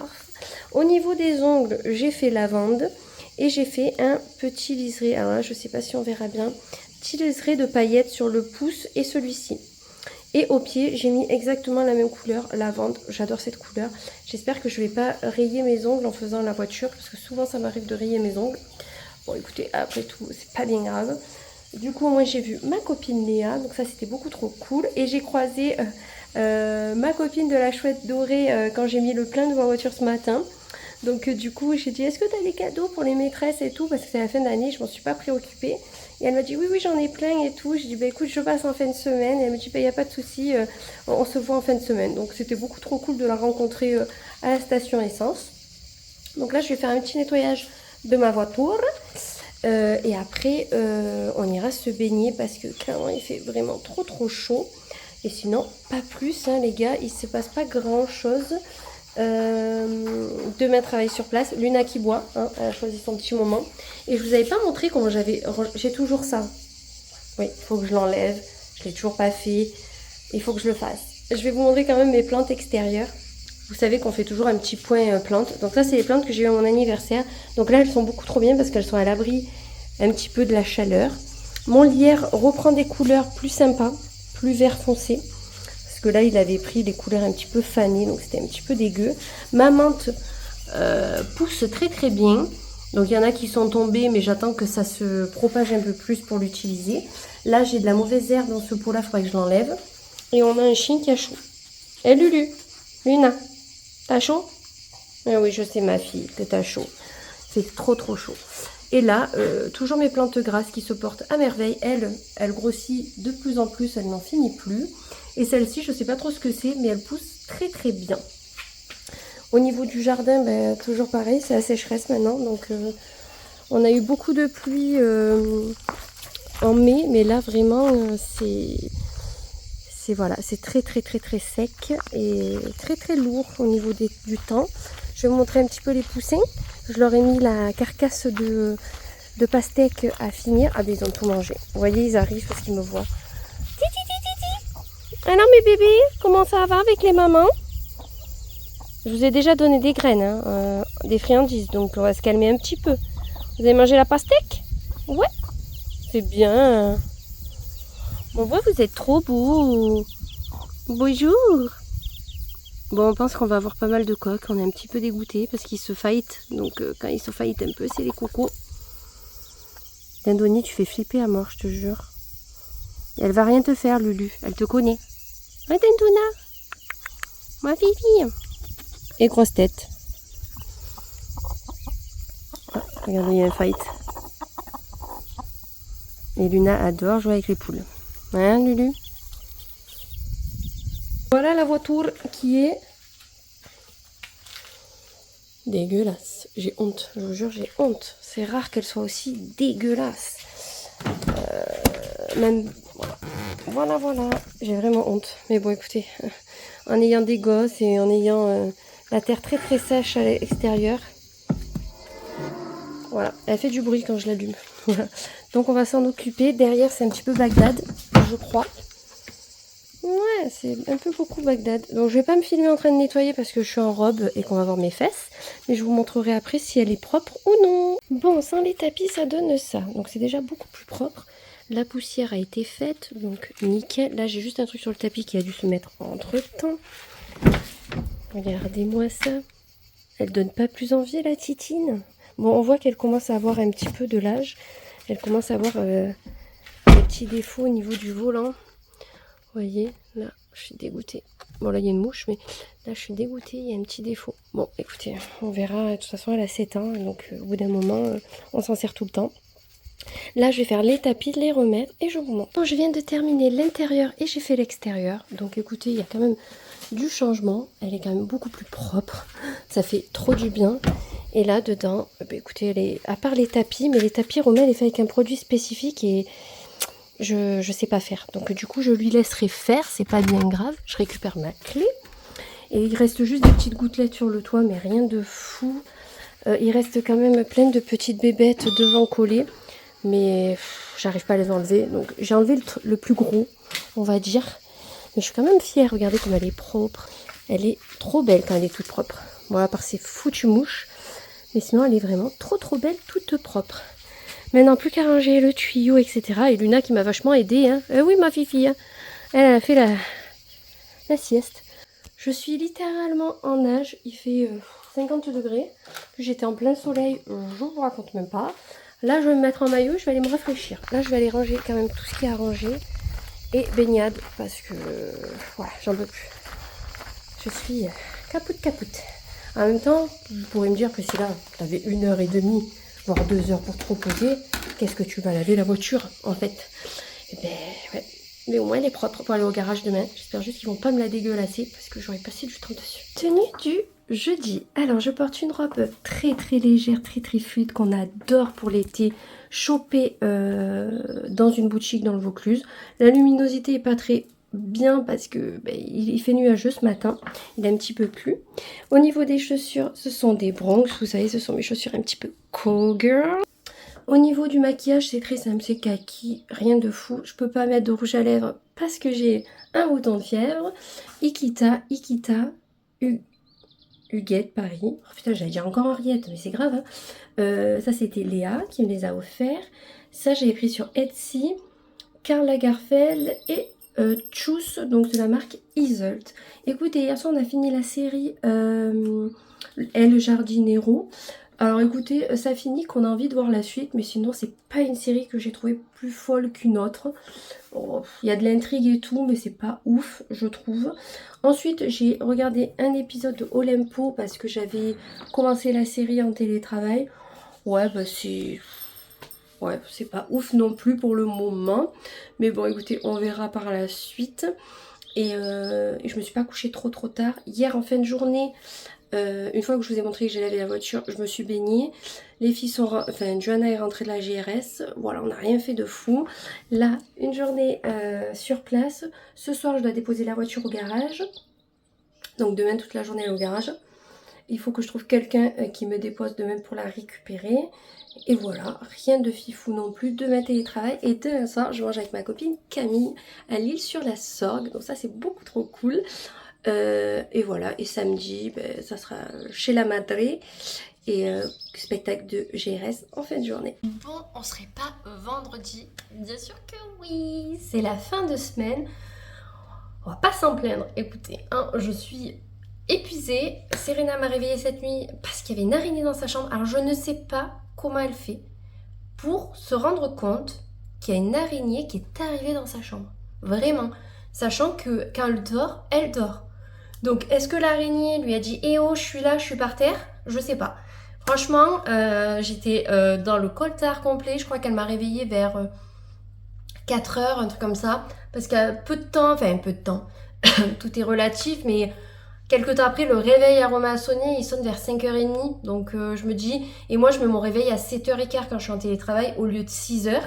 Au niveau des ongles, j'ai fait lavande et j'ai fait un petit liseré. Alors là, je sais pas si on verra bien. Petit liseré de paillettes sur le pouce et celui-ci. Et au pied, j'ai mis exactement la même couleur, lavande. J'adore cette couleur. J'espère que je ne vais pas rayer mes ongles en faisant la voiture, parce que souvent ça m'arrive de rayer mes ongles. Bon, écoutez, après tout, c'est pas bien grave. Du coup, moi j'ai vu ma copine Léa, donc ça c'était beaucoup trop cool. Et j'ai croisé ma copine de la chouette dorée quand j'ai mis le plein de ma voiture ce matin. Donc du coup, j'ai dit, est-ce que tu as des cadeaux pour les maîtresses et tout? Parce que c'est la fin d'année, je m'en suis pas préoccupée. Et elle m'a dit, oui, j'en ai plein et tout. J'ai dit, bah écoute, je passe en fin de semaine. Et elle me dit, bah il n'y a pas de souci, on se voit en fin de semaine. Donc c'était beaucoup trop cool de la rencontrer à la station essence. Donc là, je vais faire un petit nettoyage de ma voiture. Et après, on ira se baigner parce que clairement, il fait vraiment trop chaud. Et sinon, pas plus, hein, les gars, il ne se passe pas grand-chose. Demain, travail sur place. Luna qui boit, hein, elle a choisi son petit moment. Et je vous avais pas montré comment j'ai toujours ça. Oui, il faut que je l'enlève. Je l'ai toujours pas fait. Il faut que je le fasse. Je vais vous montrer quand même mes plantes extérieures. Vous savez qu'on fait toujours un petit point plantes. Donc ça, c'est les plantes que j'ai eu à mon anniversaire. Donc là, elles sont beaucoup trop bien parce qu'elles sont à l'abri un petit peu de la chaleur. Mon lierre reprend des couleurs plus sympas, plus vert foncé. Parce que là, il avait pris des couleurs un petit peu fanées, donc c'était un petit peu dégueu. Ma menthe pousse très bien. Donc il y en a qui sont tombés, mais j'attends que ça se propage un peu plus pour l'utiliser. Là, j'ai de la mauvaise herbe dans ce pot-là, il faudrait que je l'enlève. Et on a un chien qui a chaud. Eh Lulu, Luna, t'as chaud? Ah oui, je sais ma fille que t'as chaud. C'est trop chaud. Et là, toujours mes plantes grasses qui se portent à merveille. Elle grossit de plus en plus, elle n'en finit plus. Et celle-ci, je ne sais pas trop ce que c'est, mais elle pousse très bien. Au niveau du jardin, ben, toujours pareil, c'est la sécheresse maintenant. Donc, on a eu beaucoup de pluie en mai, mais là, vraiment, voilà, c'est très sec et très lourd au niveau du temps. Je vais vous montrer un petit peu les poussins. Je leur ai mis la carcasse de pastèque à finir. Ah, ben, ils ont tout mangé. Vous voyez, ils arrivent parce qu'ils me voient. Alors mes bébés, comment ça va avec les mamans? Je vous ai déjà donné des graines, hein, des friandises, donc on va se calmer un petit peu. Vous avez mangé la pastèque? Ouais, c'est bien. Bon, vous êtes trop beaux. Bonjour. Bon, on pense qu'on va avoir pas mal de coques. On est un petit peu dégoûté parce qu'ils se fightent. Donc quand ils se fightent un peu, c'est les cocos. Dindoni, tu fais flipper à mort, je te jure. Et elle va rien te faire, Lulu. Elle te connaît. Ouais, Dindona. Ma fille. Et grosse tête. Ah, regardez, il y a un fight. Et Luna adore jouer avec les poules. Hein, Lulu? Voilà la voiture qui est dégueulasse. J'ai honte, je vous jure, j'ai honte. C'est rare qu'elle soit aussi dégueulasse. Même... Voilà. J'ai vraiment honte. Mais bon, écoutez, en ayant des gosses et en ayant la terre très sèche à l'extérieur, voilà, elle fait du bruit quand je l'allume. Donc on va s'en occuper. Derrière, c'est un petit peu Bagdad, je crois. Ouais, c'est un peu beaucoup Bagdad. Donc je vais pas me filmer en train de nettoyer parce que je suis en robe et qu'on va voir mes fesses. Mais je vous montrerai après si elle est propre ou non. Bon, sans les tapis, ça donne ça. Donc c'est déjà beaucoup plus propre. La poussière a été faite, donc nickel. Là, j'ai juste un truc sur le tapis qui a dû se mettre entre temps. Regardez-moi ça. Elle donne pas plus envie, la titine. Bon, on voit qu'elle commence à avoir un petit peu de l'âge. Elle commence à avoir des petits défauts au niveau du volant. Vous voyez, là, je suis dégoûtée. Bon, là, il y a une mouche, mais là, je suis dégoûtée. Il y a un petit défaut. Bon, écoutez, on verra. De toute façon, elle a 7 ans. Donc, au bout d'un moment, on s'en sert tout le temps. Là, je vais faire les tapis, les remettre et je vous montre. Bon, je viens de terminer l'intérieur et j'ai fait l'extérieur. Donc, écoutez, il y a quand même du changement. Elle est quand même beaucoup plus propre. Ça fait trop du bien. Et là, dedans, bah, écoutez, elle est, à part les tapis, mais les tapis, Romain, elle est fait avec un produit spécifique et je sais pas faire. Donc du coup, je lui laisserai faire, c'est pas bien grave. Je récupère ma clé. Et il reste juste des petites gouttelettes sur le toit, mais rien de fou. Il reste quand même plein de petites bébêtes devant collées. Mais j'arrive pas à les enlever. Donc j'ai enlevé le plus gros, on va dire. Mais je suis quand même fière. Regardez comme elle est propre. Elle est trop belle quand elle est toute propre. Bon, à part ces foutues mouches. Mais sinon, elle est vraiment trop belle, toute propre. Maintenant, plus qu'à ranger le tuyau, etc. Et Luna qui m'a vachement aidée. Hein. Oui, ma fifi. Hein. Elle a fait la sieste. Je suis littéralement en nage. Il fait 50 degrés. J'étais en plein soleil. Je vous raconte même pas. Là, je vais me mettre en maillot. Je vais aller me rafraîchir. Là, je vais aller ranger quand même tout ce qui est à ranger. Et baignade. Parce que voilà, j'en peux plus. Je suis capoute. En même temps, vous pourrez me dire que si là, tu avais 1h30, voire 2 heures pour te reposer, qu'est-ce que tu vas laver la voiture, en fait? Eh ben, ouais. Mais au moins, elle est propre pour aller au garage demain. J'espère juste qu'ils vont pas me la dégueulasser, parce que j'aurais passé du temps dessus. Tenue du jeudi. Alors, je porte une robe très légère, très fluide, qu'on adore pour l'été, chopée dans une boutique dans le Vaucluse. La luminosité est pas très bien parce que il fait nuageux ce matin, il a un petit peu plu. Au niveau des chaussures, ce sont des Bronx, vous savez, ce sont mes chaussures un petit peu cowgirl. Au niveau du maquillage, c'est très simple, c'est kaki, rien de fou. Je peux pas mettre de rouge à lèvres parce que j'ai un bouton de fièvre. Ikita, Huguette Paris. Oh putain, j'allais dire encore Henriette, mais c'est grave. Hein. Ça, c'était Léa qui me les a offerts. Ça, j'avais pris sur Etsy. Karl Lagerfeld et Choose, donc de la marque Isolt. Écoutez, hier soir on a fini la série El Jardinero. Alors écoutez, ça finit qu'on a envie de voir la suite, mais sinon c'est pas une série que j'ai trouvée plus folle qu'une autre. Il y a de l'intrigue et tout, mais c'est pas ouf, je trouve. Ensuite, j'ai regardé un épisode de Olimpo parce que j'avais commencé la série en télétravail. Ouais, bah c'est... Ouais, c'est pas ouf non plus pour le moment. Mais bon, écoutez, on verra par la suite. Et je me suis pas couchée trop tard. Hier, en fin de journée, une fois que je vous ai montré que j'ai lavé la voiture, je me suis baignée. Les filles sont... Enfin, Johanna est rentrée de la GRS. Voilà, on n'a rien fait de fou. Là, une journée sur place. Ce soir, je dois déposer la voiture au garage. Donc demain, toute la journée, elle est au garage. Il faut que je trouve quelqu'un qui me dépose demain pour la récupérer. Et voilà, rien de fifou non plus. Demain télétravail et demain soir, je mange avec ma copine Camille à l'île-sur-la-Sorgue. Donc ça, c'est beaucoup trop cool. Et voilà, et samedi, ça sera chez la Madré. Et spectacle de GRS en fin de journée. Bon, on serait pas vendredi? Bien sûr que oui. C'est la fin de semaine. On va pas s'en plaindre. Écoutez, hein, je suis épuisée. Serena m'a réveillée cette nuit parce qu'il y avait une araignée dans sa chambre. Alors je ne sais pas comment elle fait pour se rendre compte qu'il y a une araignée qui est arrivée dans sa chambre. Vraiment. Sachant que quand elle dort, elle dort. Donc est-ce que l'araignée lui a dit « Eh oh, je suis là, je suis par terre ?» Je sais pas. Franchement, j'étais dans le coltard complet. Je crois qu'elle m'a réveillée vers 4 heures, un truc comme ça. Parce qu'à peu de temps, tout est relatif, mais quelques temps après, le réveil Aroma a sonné, il sonne vers 5h30. Donc je me dis, et moi je me mon réveil à 7h15 quand je suis en télétravail au lieu de 6h.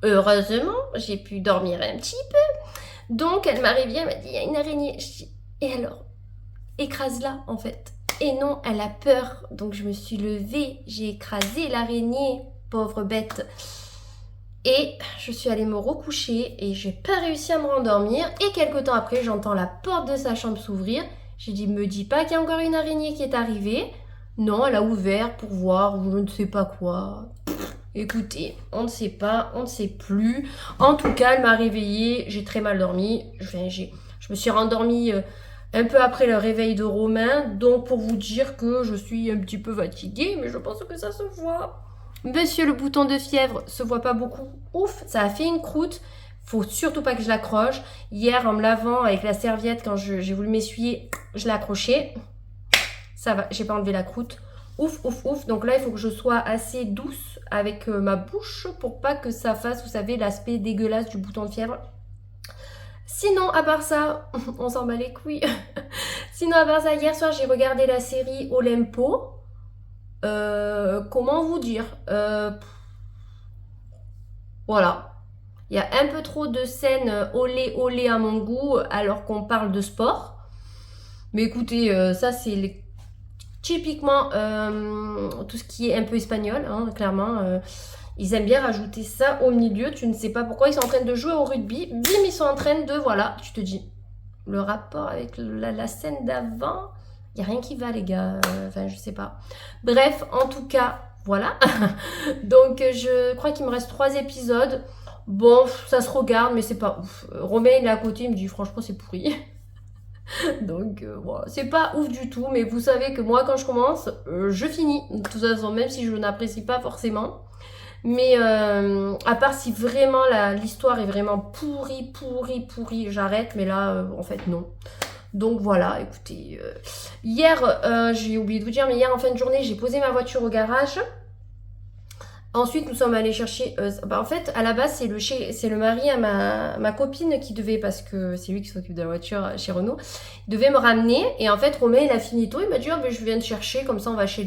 Heureusement, j'ai pu dormir un petit peu. Donc elle m'a réveillée, elle m'a dit, il y a une araignée. Je dis, et alors, écrase-la en fait. Et non, elle a peur. Donc je me suis levée, j'ai écrasé l'araignée, pauvre bête. Et je suis allée me recoucher et j'ai pas réussi à me rendormir. Et quelques temps après, j'entends la porte de sa chambre s'ouvrir. J'ai dit, me dis pas qu'il y a encore une araignée qui est arrivée. Non, elle a ouvert pour voir ou je ne sais pas quoi. Écoutez, on ne sait pas, on ne sait plus. En tout cas, elle m'a réveillée, j'ai très mal dormi. Je me suis rendormie un peu après le réveil de Romain. Donc pour vous dire que je suis un petit peu fatiguée, mais je pense que ça se voit. Monsieur le bouton de fièvre se voit pas beaucoup. Ouf, ça a fait une croûte. Faut surtout pas que je l'accroche. Hier, en me lavant avec la serviette, quand j'ai voulu m'essuyer, je l'ai accroché. Ça va, j'ai pas enlevé la croûte. Ouf. Donc là, il faut que je sois assez douce avec ma bouche pour pas que ça fasse, vous savez, l'aspect dégueulasse du bouton de fièvre. Sinon, à part ça, on s'en bat les couilles. Sinon, à part ça, hier soir, j'ai regardé la série Olimpo. Comment vous dire, voilà. Il Il y a un peu trop de scènes olé olé à mon goût alors qu'on parle de sport. Mais écoutez, ça c'est typiquement tout ce qui est un peu espagnol, hein, clairement. Ils aiment bien rajouter ça au milieu. Tu ne sais pas pourquoi. Ils sont en train de jouer au rugby. Bim, ils sont en train de... Voilà, tu te dis. Le rapport avec la scène d'avant, il n'y a rien qui va, les gars. Enfin, je sais pas. Bref, en tout cas, voilà. Donc, je crois qu'il me reste 3 épisodes. Bon, ça se regarde, mais c'est pas ouf. Romain, il est à côté, il me dit, franchement, c'est pourri. Donc, voilà. C'est pas ouf du tout, mais vous savez que moi, quand je commence, je finis. De toute façon, même si je n'apprécie pas forcément. Mais à part si vraiment l'histoire est vraiment pourrie, j'arrête. Mais là, en fait, non. Donc voilà, écoutez. Hier, j'ai oublié de vous dire, mais hier en fin de journée, j'ai posé ma voiture au garage. Ensuite, nous sommes allés chercher... en fait, à la base, c'est le mari à ma copine qui devait, parce que c'est lui qui s'occupe de la voiture chez Renault, il devait me ramener. Et en fait, Romain, il a fini tôt. Il m'a dit, oh, ben, je viens te chercher, comme ça, on va chez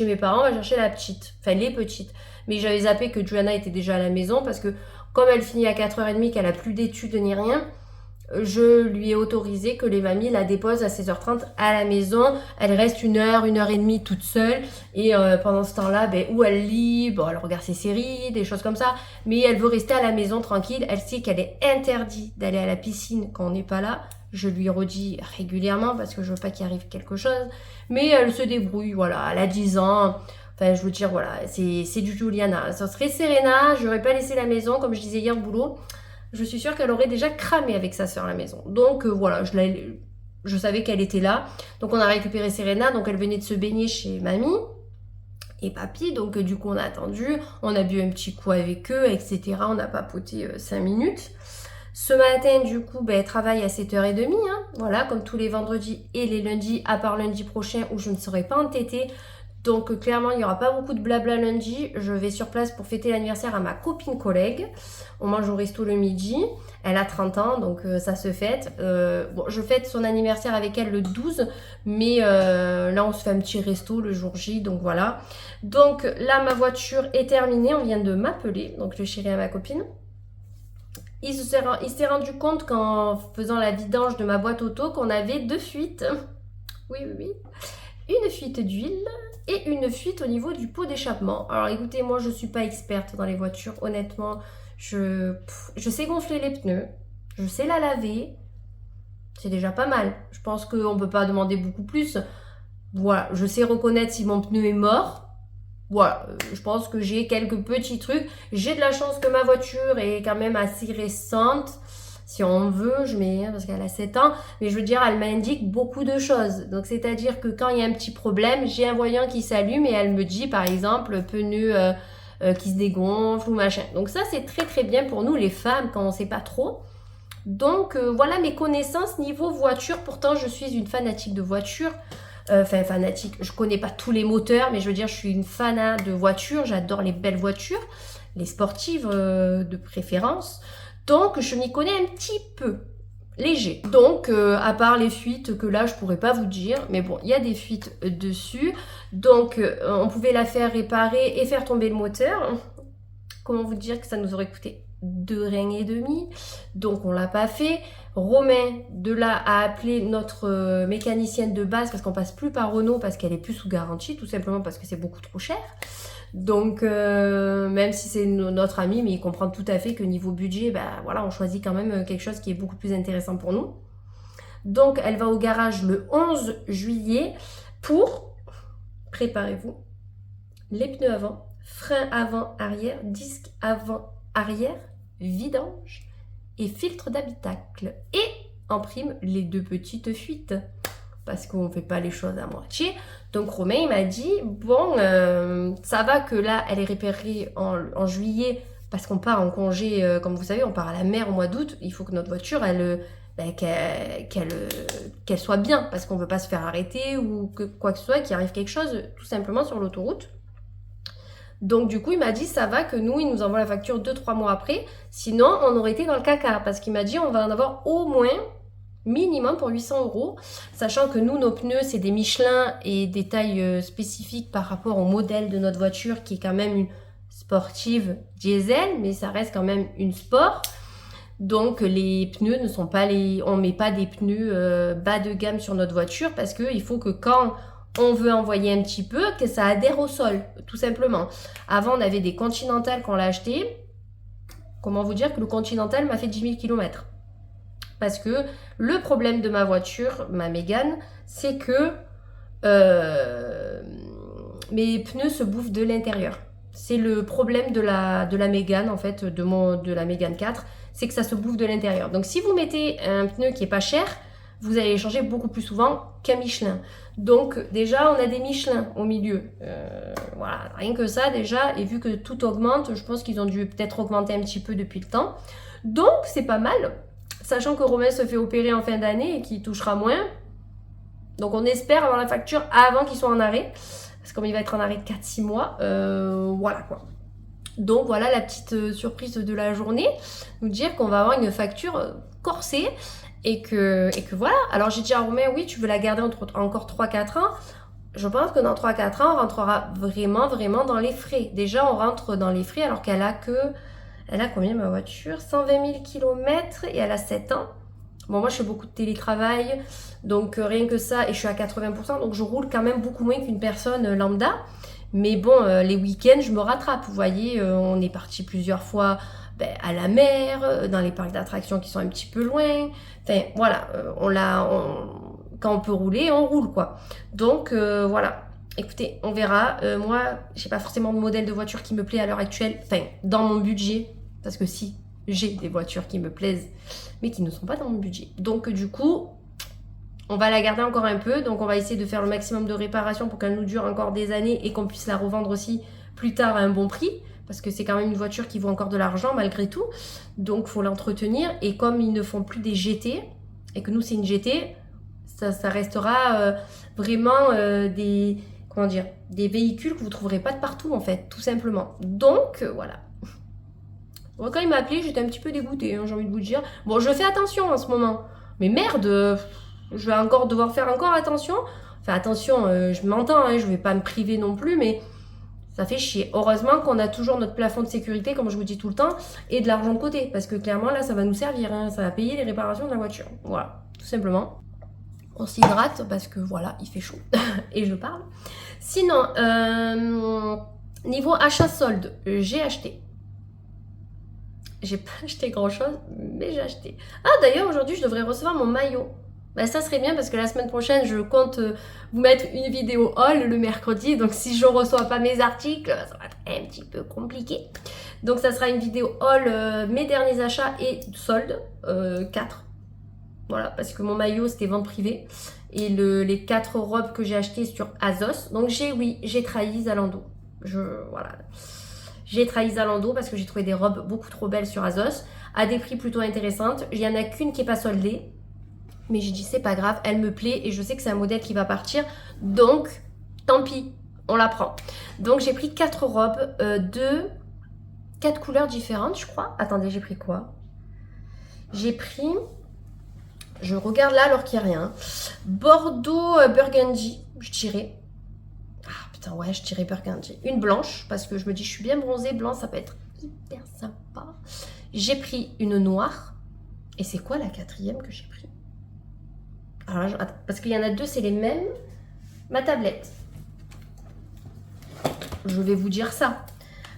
mes parents, on va chercher la petite. Enfin, les petites. Mais j'avais zappé que Joanna était déjà à la maison, parce que comme elle finit à 4h30, qu'elle a plus d'études ni rien... Je lui ai autorisé que les mamies la déposent à 16h30 à la maison. Elle reste 1h, 1h30 toute seule. Et pendant ce temps-là, ben, où elle lit, bon, elle regarde ses séries, des choses comme ça. Mais elle veut rester à la maison tranquille. Elle sait qu'elle est interdite d'aller à la piscine quand on n'est pas là. Je lui redis régulièrement parce que je veux pas qu'il arrive quelque chose. Mais elle se débrouille, voilà. Elle a 10 ans. Enfin, je veux dire, voilà, c'est du Juliana. Ça serait Serena, j'aurais pas laissé la maison, comme je disais hier au boulot. Je suis sûre qu'elle aurait déjà cramé avec sa soeur à la maison. Donc voilà, je savais qu'elle était là. Donc on a récupéré Serena, donc elle venait de se baigner chez mamie et papy. Donc du coup on a attendu, on a bu un petit coup avec eux, etc. On a papoté 5 minutes. Ce matin, du coup, ben, elle travaille à 7h30, hein. Voilà, comme tous les vendredis et les lundis, à part lundi prochain où je ne serai pas entêtée. Donc clairement, il n'y aura pas beaucoup de blabla lundi. Je vais sur place pour fêter l'anniversaire à ma copine collègue. On mange au resto le midi. Elle a 30 ans, donc ça se fête. Bon, je fête son anniversaire avec elle le 12. Mais là, on se fait un petit resto le jour J. Donc voilà. Donc là, ma voiture est terminée. On vient de m'appeler. Donc le chéri à ma copine. Il s'est rendu compte qu'en faisant la vidange de ma boîte auto qu'on avait 2 fuites. Oui. Une fuite d'huile et une fuite au niveau du pot d'échappement. Alors écoutez, moi je suis pas experte dans les voitures, honnêtement. Je sais gonfler les pneus, je sais la laver, c'est déjà pas mal. Je pense qu'on ne peut pas demander beaucoup plus. Voilà, je sais reconnaître si mon pneu est mort. Voilà, je pense que j'ai quelques petits trucs. J'ai de la chance que ma voiture est quand même assez récente. Si on veut, je mets, parce qu'elle a 7 ans, mais je veux dire, elle m'indique beaucoup de choses. Donc, c'est-à-dire que quand il y a un petit problème, j'ai un voyant qui s'allume et elle me dit, par exemple, pneu qui se dégonfle ou machin. Donc, ça, c'est très, très bien pour nous, les femmes, quand on ne sait pas trop. Donc, voilà mes connaissances niveau voiture. Pourtant, je suis une fanatique de voiture. Enfin, fanatique, je connais pas tous les moteurs, mais je veux dire, je suis une fanat de voitures. J'adore les belles voitures, les sportives de préférence. Donc, je m'y connais un petit peu, léger. Donc, à part les fuites que là, je pourrais pas vous dire. Mais bon, il y a des fuites dessus. Donc, on pouvait la faire réparer et faire tomber le moteur. Comment vous dire que ça nous aurait coûté 2 reins et demi. Donc, on l'a pas fait. Romain, de là, a appelé notre mécanicienne de base parce qu'on passe plus par Renault parce qu'elle est plus sous garantie. Tout simplement parce que c'est beaucoup trop cher. Donc, même si c'est notre ami, mais il comprend tout à fait que niveau budget, ben voilà, on choisit quand même quelque chose qui est beaucoup plus intéressant pour nous. Donc, elle va au garage le 11 juillet pour, préparez-vous, les pneus avant, frein avant-arrière, disque avant-arrière, vidange et filtre d'habitacle. Et en prime, les 2 petites fuites. Parce qu'on ne fait pas les choses à moitié. Donc Romain, il m'a dit, bon, ça va que là, elle est réparée en juillet, parce qu'on part en congé, comme vous savez, on part à la mer au mois d'août. Il faut que notre voiture, qu'elle soit bien, parce qu'on ne veut pas se faire arrêter ou que quoi que ce soit, qu'il arrive quelque chose, tout simplement sur l'autoroute. Donc du coup, il m'a dit, ça va que nous, il nous envoie la facture 2-3 mois après. Sinon, on aurait été dans le caca, parce qu'il m'a dit, on va en avoir au moins... minimum pour 800 €, sachant que nous, nos pneus, c'est des Michelin et des tailles spécifiques par rapport au modèle de notre voiture, qui est quand même une sportive diesel, mais ça reste quand même une sport. Donc les pneus ne sont pas on met pas des pneus bas de gamme sur notre voiture parce qu'il faut que quand on veut envoyer un petit peu, que ça adhère au sol, tout simplement. Avant, on avait des Continental quand on l'a acheté. Comment vous dire que le Continental m'a fait 10 000 km. Parce que le problème de ma voiture, ma Mégane, c'est que mes pneus se bouffent de l'intérieur. C'est le problème de la Mégane, en fait, de la Mégane 4, c'est que ça se bouffe de l'intérieur. Donc si vous mettez un pneu qui est pas cher, vous allez les changer beaucoup plus souvent qu'un Michelin. Donc déjà, on a des Michelin au milieu. Voilà, rien que ça déjà, et vu que tout augmente, je pense qu'ils ont dû peut-être augmenter un petit peu depuis le temps. Donc c'est pas mal, sachant que Romain se fait opérer en fin d'année et qu'il touchera moins. Donc on espère avoir la facture avant qu'il soit en arrêt. Parce que comme il va être en arrêt de 4-6 mois, voilà quoi. Donc voilà la petite surprise de la journée, nous dire qu'on va avoir une facture corsée et que voilà. Alors j'ai dit à Romain, oui, tu veux la garder encore 3-4 ans. Je pense que dans 3-4 ans, on rentrera vraiment dans les frais. Déjà, on rentre dans les frais alors qu'elle a combien ma voiture? 120 000 km et elle a 7 ans. Bon, moi, je fais beaucoup de télétravail, donc rien que ça, et je suis à 80%, donc je roule quand même beaucoup moins qu'une personne lambda. Mais bon, les week-ends, je me rattrape. Vous voyez, on est parti plusieurs fois à la mer, dans les parcs d'attractions qui sont un petit peu loin. Enfin, voilà, quand on peut rouler, on roule, quoi. Donc, voilà. Écoutez, on verra. Moi, j'ai pas forcément de modèle de voiture qui me plaît à l'heure actuelle. Enfin, dans mon budget. Parce que si, j'ai des voitures qui me plaisent, mais qui ne sont pas dans mon budget. Donc, du coup, on va la garder encore un peu, donc on va essayer de faire le maximum de réparations pour qu'elle nous dure encore des années et qu'on puisse la revendre aussi plus tard à un bon prix, parce que c'est quand même une voiture qui vaut encore de l'argent malgré tout, donc il faut l'entretenir. Et comme ils ne font plus des GT, et que nous c'est une GT, ça restera vraiment des véhicules que vous ne trouverez pas de partout en fait, tout simplement. Donc voilà. Bon, quand il m'a appelé, j'étais un petit peu dégoûtée, hein, j'ai envie de vous dire. Bon, je fais attention en ce moment, mais merde, je vais encore devoir faire encore attention. Enfin, attention, je m'entends, hein, je vais pas me priver non plus, mais ça fait chier. Heureusement qu'on a toujours notre plafond de sécurité, comme je vous dis tout le temps, et de l'argent de côté, parce que clairement, là, ça va nous servir, hein, ça va payer les réparations de la voiture. Voilà, tout simplement. On s'hydrate, parce que voilà, il fait chaud, et je parle. Sinon, niveau achat solde, j'ai acheté. J'ai pas acheté grand chose, mais j'ai acheté. Ah, d'ailleurs, aujourd'hui, je devrais recevoir mon maillot. Bah, ça serait bien parce que la semaine prochaine, je compte vous mettre une vidéo haul le mercredi. Donc, si je ne reçois pas mes articles, ça va être un petit peu compliqué. Donc, ça sera une vidéo haul, mes derniers achats et soldes, 4. Voilà, parce que mon maillot, c'était vente privée. Et les 4 robes que j'ai achetées sur Azos. Donc, j'ai trahi Zalando. Voilà. J'ai trahi Zalando parce que j'ai trouvé des robes beaucoup trop belles sur Azos, à des prix plutôt intéressantes. Il n'y en a qu'une qui n'est pas soldée. Mais j'ai dit, c'est pas grave, elle me plaît et je sais que c'est un modèle qui va partir. Donc, tant pis, on la prend. Donc, j'ai pris 4 robes de 4 couleurs différentes, je crois. Attendez, j'ai pris quoi? J'ai pris, je regarde là alors qu'il n'y a rien. Bordeaux Burgundy, je dirais. Ah putain, ouais, je dirais Burgundy. Une blanche, parce que je me dis, je suis bien bronzée, blanc, ça peut être hyper sympa. J'ai pris une noire. Et c'est quoi la 4e que j'ai pris? Alors, attends, parce qu'il y en a 2, c'est les mêmes. Ma tablette. Je vais vous dire ça.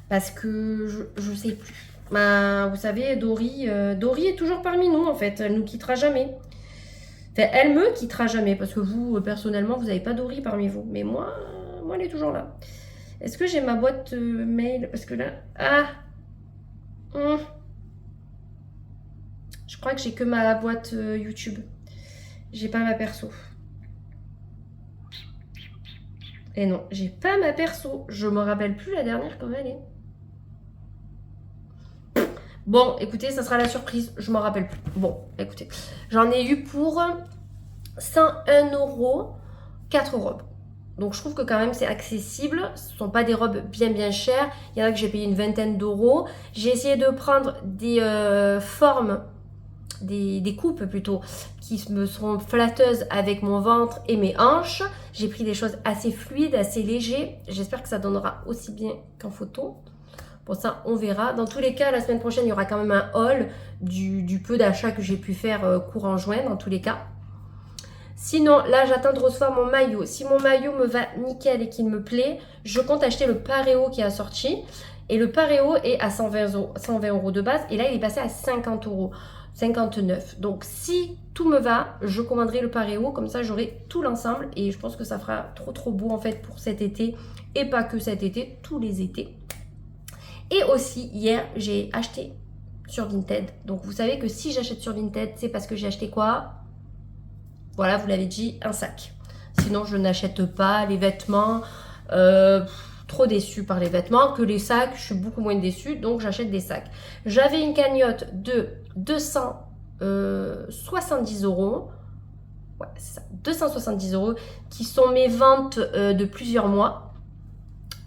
Parce que je sais plus. Vous savez, Dory est toujours parmi nous, en fait. Elle nous quittera jamais. Enfin, elle me quittera jamais. Parce que vous, personnellement, vous n'avez pas Dory parmi vous. Mais moi, elle est toujours là. Est-ce que j'ai ma boîte mail? Parce que là... Je crois que j'ai que ma boîte YouTube. J'ai pas ma perso. Et non, j'ai pas ma perso. Je me rappelle plus la dernière comment elle est. Bon, écoutez, ça sera la surprise. Je m'en rappelle plus. Bon, écoutez. J'en ai eu pour 101 €, 4 robes. Donc, je trouve que quand même, c'est accessible. Ce ne sont pas des robes bien chères. Il y en a que j'ai payé une vingtaine d'euros. J'ai essayé de prendre des formes, des coupes plutôt, qui me seront flatteuses avec mon ventre et mes hanches. J'ai pris des choses assez fluides, assez légers. J'espère que ça donnera aussi bien qu'en photo. Bon, ça, on verra. Dans tous les cas, la semaine prochaine, il y aura quand même un haul du peu d'achats que j'ai pu faire courant juin, dans tous les cas. Sinon, là, j'attends de recevoir mon maillot. Si mon maillot me va nickel et qu'il me plaît, je compte acheter le Pareo qui a sorti. Et le Pareo est à 120 euros de base. Et là, il est passé à 50 euros. 59. Donc, si tout me va, je commanderai le Pareo. Comme ça, j'aurai tout l'ensemble. Et je pense que ça fera trop beau, en fait, pour cet été. Et pas que cet été, tous les étés. Et aussi, hier, j'ai acheté sur Vinted. Donc, vous savez que si j'achète sur Vinted, c'est parce que j'ai acheté quoi? Voilà, vous l'avez dit, un sac. Sinon, je n'achète pas les vêtements. Trop déçue par les vêtements. Que les sacs, je suis beaucoup moins déçue. Donc, j'achète des sacs. J'avais une cagnotte de 270 euros. Ouais, c'est ça. 270 euros qui sont mes ventes de plusieurs mois.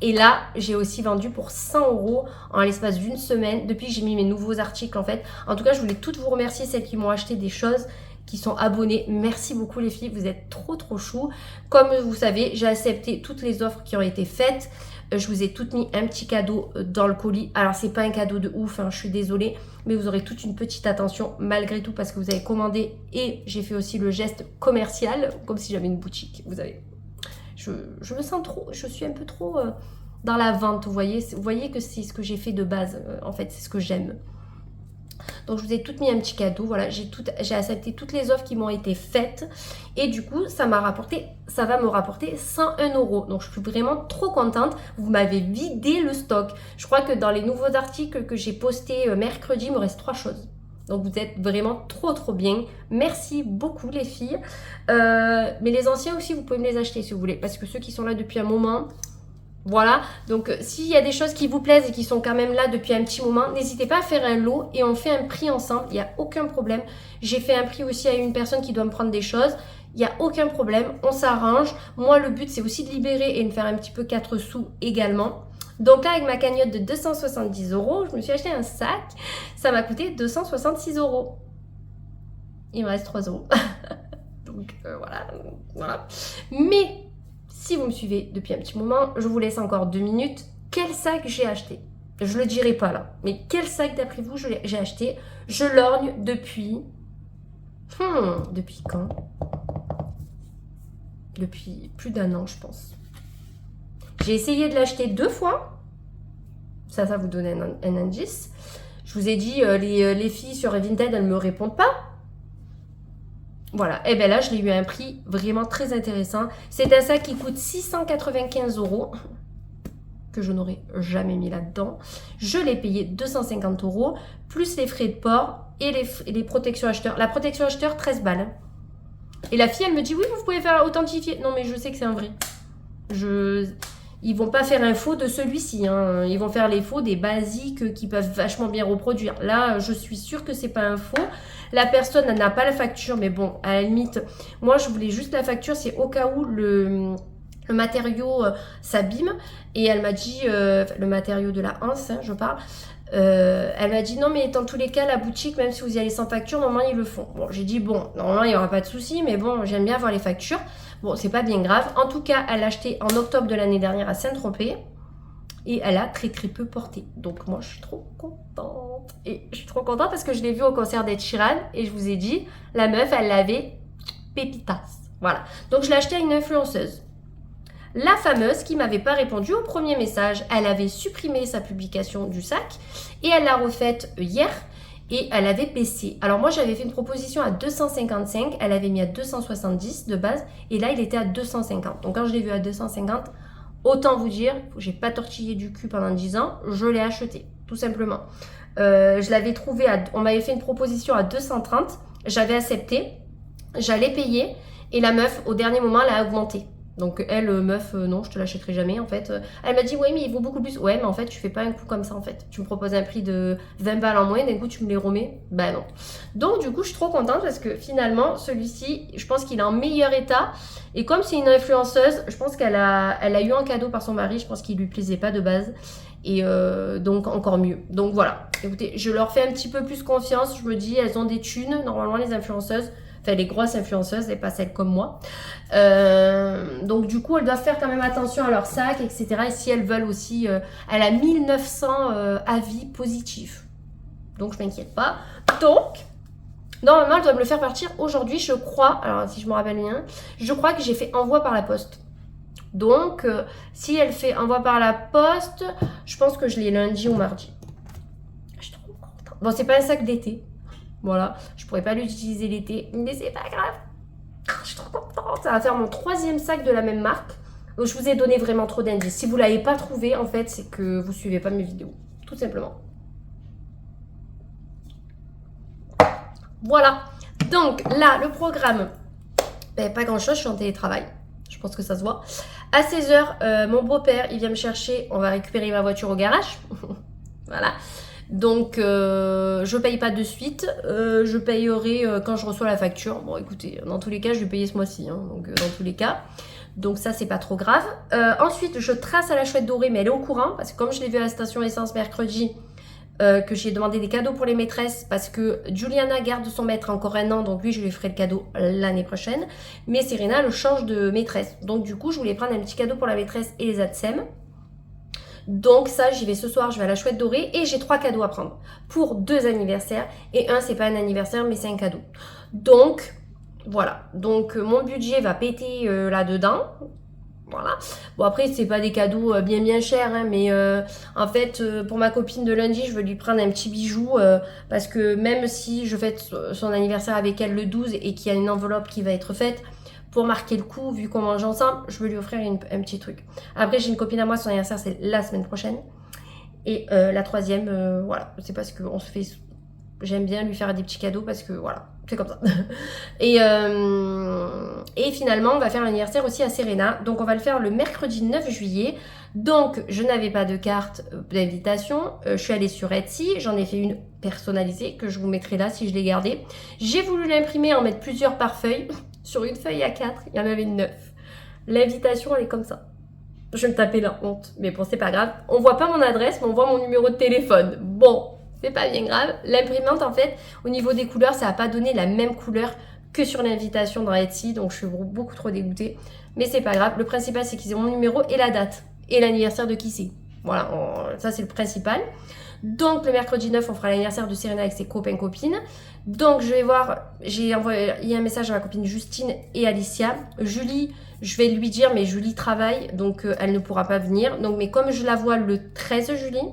Et là, j'ai aussi vendu pour 100 euros en l'espace d'une semaine depuis que j'ai mis mes nouveaux articles en fait. En tout cas, je voulais toutes vous remercier, celles qui m'ont acheté des choses, qui sont abonnées. Merci beaucoup les filles, vous êtes trop chou. Comme vous savez, j'ai accepté toutes les offres qui ont été faites. Je vous ai toutes mis un petit cadeau dans le colis. Alors, c'est pas un cadeau de ouf, hein, je suis désolée. Mais vous aurez toute une petite attention malgré tout parce que vous avez commandé. Et j'ai fait aussi le geste commercial, comme si j'avais une boutique, vous savez. Je me sens trop, je suis un peu trop dans la vente, vous voyez que c'est ce que j'ai fait de base, en fait, c'est ce que j'aime. Donc, je vous ai toutes mis un petit cadeau, voilà, j'ai accepté toutes les offres qui m'ont été faites et du coup, ça va me rapporter 101 euros. Donc, je suis vraiment trop contente, vous m'avez vidé le stock. Je crois que dans les nouveaux articles que j'ai postés mercredi, il me reste 3 choses. Donc, vous êtes vraiment trop bien. Merci beaucoup, les filles. Mais les anciens aussi, vous pouvez me les acheter si vous voulez. Parce que ceux qui sont là depuis un moment, voilà. Donc, s'il y a des choses qui vous plaisent et qui sont quand même là depuis un petit moment, n'hésitez pas à faire un lot et on fait un prix ensemble. Il n'y a aucun problème. J'ai fait un prix aussi à une personne qui doit me prendre des choses. Il n'y a aucun problème. On s'arrange. Moi, le but, c'est aussi de libérer et de faire un petit peu 4 sous également. Donc là, avec ma cagnotte de 270 euros, je me suis acheté un sac. Ça m'a coûté 266 euros. Il me reste 3 euros. Donc voilà. Mais si vous me suivez depuis un petit moment, je vous laisse encore 2 minutes. Quel sac j'ai acheté? Je ne le dirai pas là. Mais quel sac d'après vous j'ai acheté? Je lorgne depuis... depuis quand? Depuis plus d'1 an, je pense. J'ai essayé de l'acheter 2 fois. Ça vous donne un indice. Je vous ai dit, les filles sur Vinted, elles ne me répondent pas. Voilà. Et bien là, je l'ai eu à un prix vraiment très intéressant. C'est un sac qui coûte 695 euros. Que je n'aurais jamais mis là-dedans. Je l'ai payé 250 euros. Plus les frais de port et les protections acheteurs. La protection acheteur, 13 balles. Et la fille, elle me dit, oui, vous pouvez faire authentifier. Non, mais je sais que c'est un vrai. Ils vont pas faire un faux de celui-ci. Hein. Ils vont faire les faux des basiques qui peuvent vachement bien reproduire. Là, je suis sûre que c'est pas un faux. La personne, elle n'a pas la facture. Mais bon, à la limite, moi, je voulais juste la facture. C'est au cas où le matériau s'abîme. Et elle m'a dit, le matériau de la hanse, hein, je parle. Elle m'a dit non mais dans tous les cas la boutique même si vous y allez sans facture normalement ils le font. Bon j'ai dit bon normalement il n'y aura pas de souci mais bon j'aime bien avoir les factures. Bon c'est pas bien grave. En tout cas elle l'a acheté en octobre de l'année dernière à Saint-Tropez et elle a très peu porté. Donc moi je suis trop contente. Et je suis trop contente parce que je l'ai vue au concert d'Ed Sheeran et je vous ai dit la meuf elle l'avait pépitas. Voilà. Donc je l'ai acheté à une influenceuse. La fameuse qui m'avait pas répondu au premier message, elle avait supprimé sa publication du sac et elle l'a refaite hier et elle avait baissé. Alors moi j'avais fait une proposition à 255, elle avait mis à 270 de base et là il était à 250. Donc quand je l'ai vu à 250, autant vous dire, j'ai pas tortillé du cul pendant 10 ans, je l'ai acheté tout simplement. Je l'avais trouvé, on m'avait fait une proposition à 230, j'avais accepté, j'allais payer et la meuf au dernier moment elle a augmenté. Donc elle, meuf, non, je te l'achèterai jamais en fait. Elle m'a dit, oui, mais il vaut beaucoup plus. Ouais, mais en fait, tu fais pas un coup comme ça en fait. Tu me proposes un prix de 20 balles en moins, d'un coup, tu me les remets. Bah non. Donc du coup, je suis trop contente parce que finalement, celui-ci, je pense qu'il est en meilleur état. Et comme c'est une influenceuse, je pense qu'elle a eu un cadeau par son mari. Je pense qu'il lui plaisait pas de base. Et donc encore mieux. Donc voilà. Écoutez, je leur fais un petit peu plus confiance. Je me dis, elles ont des thunes, normalement les influenceuses. Enfin, les grosses influenceuses et pas celles comme moi. Donc du coup, elles doivent faire quand même attention à leur sac, etc. Et si elles veulent aussi... elle a 1900 avis positifs. Donc je m'inquiète pas. Donc... Normalement, elle doit me le faire partir aujourd'hui, je crois. Alors, si je me rappelle bien, je crois que j'ai fait envoi par la poste. Donc, si elle fait envoi par la poste, je pense que je l'ai lundi ou mardi. Je suis trop contente. Bon, c'est pas un sac d'été. Voilà, je pourrais pas l'utiliser l'été, mais c'est pas grave. Je suis trop contente. Ça va faire mon 3e sac de la même marque. Donc, je vous ai donné vraiment trop d'indices. Si vous l'avez pas trouvé, en fait, c'est que vous suivez pas mes vidéos. Tout simplement. Voilà, donc là, le programme, ben, pas grand chose, je suis en télétravail, je pense que ça se voit. À 16h, mon beau-père, il vient me chercher, on va récupérer ma voiture au garage. Voilà, donc je paye pas de suite, je payerai quand je reçois la facture. Bon écoutez, dans tous les cas, je vais payer ce mois-ci, hein, donc dans tous les cas. Donc ça, c'est pas trop grave. Ensuite, je trace à la chouette dorée, mais elle est au courant, parce que comme je l'ai vu à la station essence mercredi, que j'ai demandé des cadeaux pour les maîtresses parce que Juliana garde son maître encore 1 an, donc lui je lui ferai le cadeau l'année prochaine, mais Serena elle change de maîtresse, donc du coup je voulais prendre un petit cadeau pour la maîtresse et les ATSEM. Donc ça j'y vais ce soir, je vais à la chouette dorée et j'ai 3 cadeaux à prendre pour 2 anniversaires et un c'est pas un anniversaire mais c'est un cadeau. Donc voilà, donc mon budget va péter là-dedans. Voilà. Bon après c'est pas des cadeaux bien chers hein, mais en fait pour ma copine de lundi je veux lui prendre un petit bijou parce que même si je fête son anniversaire avec elle le 12 et qu'il y a une enveloppe qui va être faite pour marquer le coup vu qu'on mange ensemble, je veux lui offrir un petit truc. Après j'ai une copine à moi, son anniversaire c'est la semaine prochaine et la 3e voilà, c'est parce qu'on se fait... J'aime bien lui faire des petits cadeaux parce que voilà, c'est comme ça. Et finalement, on va faire l'anniversaire aussi à Serena. Donc, on va le faire le mercredi 9 juillet. Donc, je n'avais pas de carte d'invitation. Je suis allée sur Etsy. J'en ai fait une personnalisée que je vous mettrai là si je l'ai gardée. J'ai voulu l'imprimer, en mettre plusieurs par feuille. Sur une feuille A4, il y en avait 9. L'invitation, elle est comme ça. Je vais me taper la honte. Mais bon, c'est pas grave. On voit pas mon adresse, mais on voit mon numéro de téléphone. Bon. C'est pas bien grave. L'imprimante, en fait, au niveau des couleurs, ça n'a pas donné la même couleur que sur l'invitation dans Etsy. Donc, je suis beaucoup trop dégoûtée. Mais c'est pas grave. Le principal, c'est qu'ils aient mon numéro et la date. Et l'anniversaire de qui c'est. Voilà, ça, c'est le principal. Donc, le mercredi 9, on fera l'anniversaire de Serena avec ses copains-copines. Donc, je vais voir. J'ai envoyé un message à ma copine Justine et Alicia. Julie, je vais lui dire, mais Julie travaille. Donc, elle ne pourra pas venir. Donc, mais comme je la vois le 13 juillet...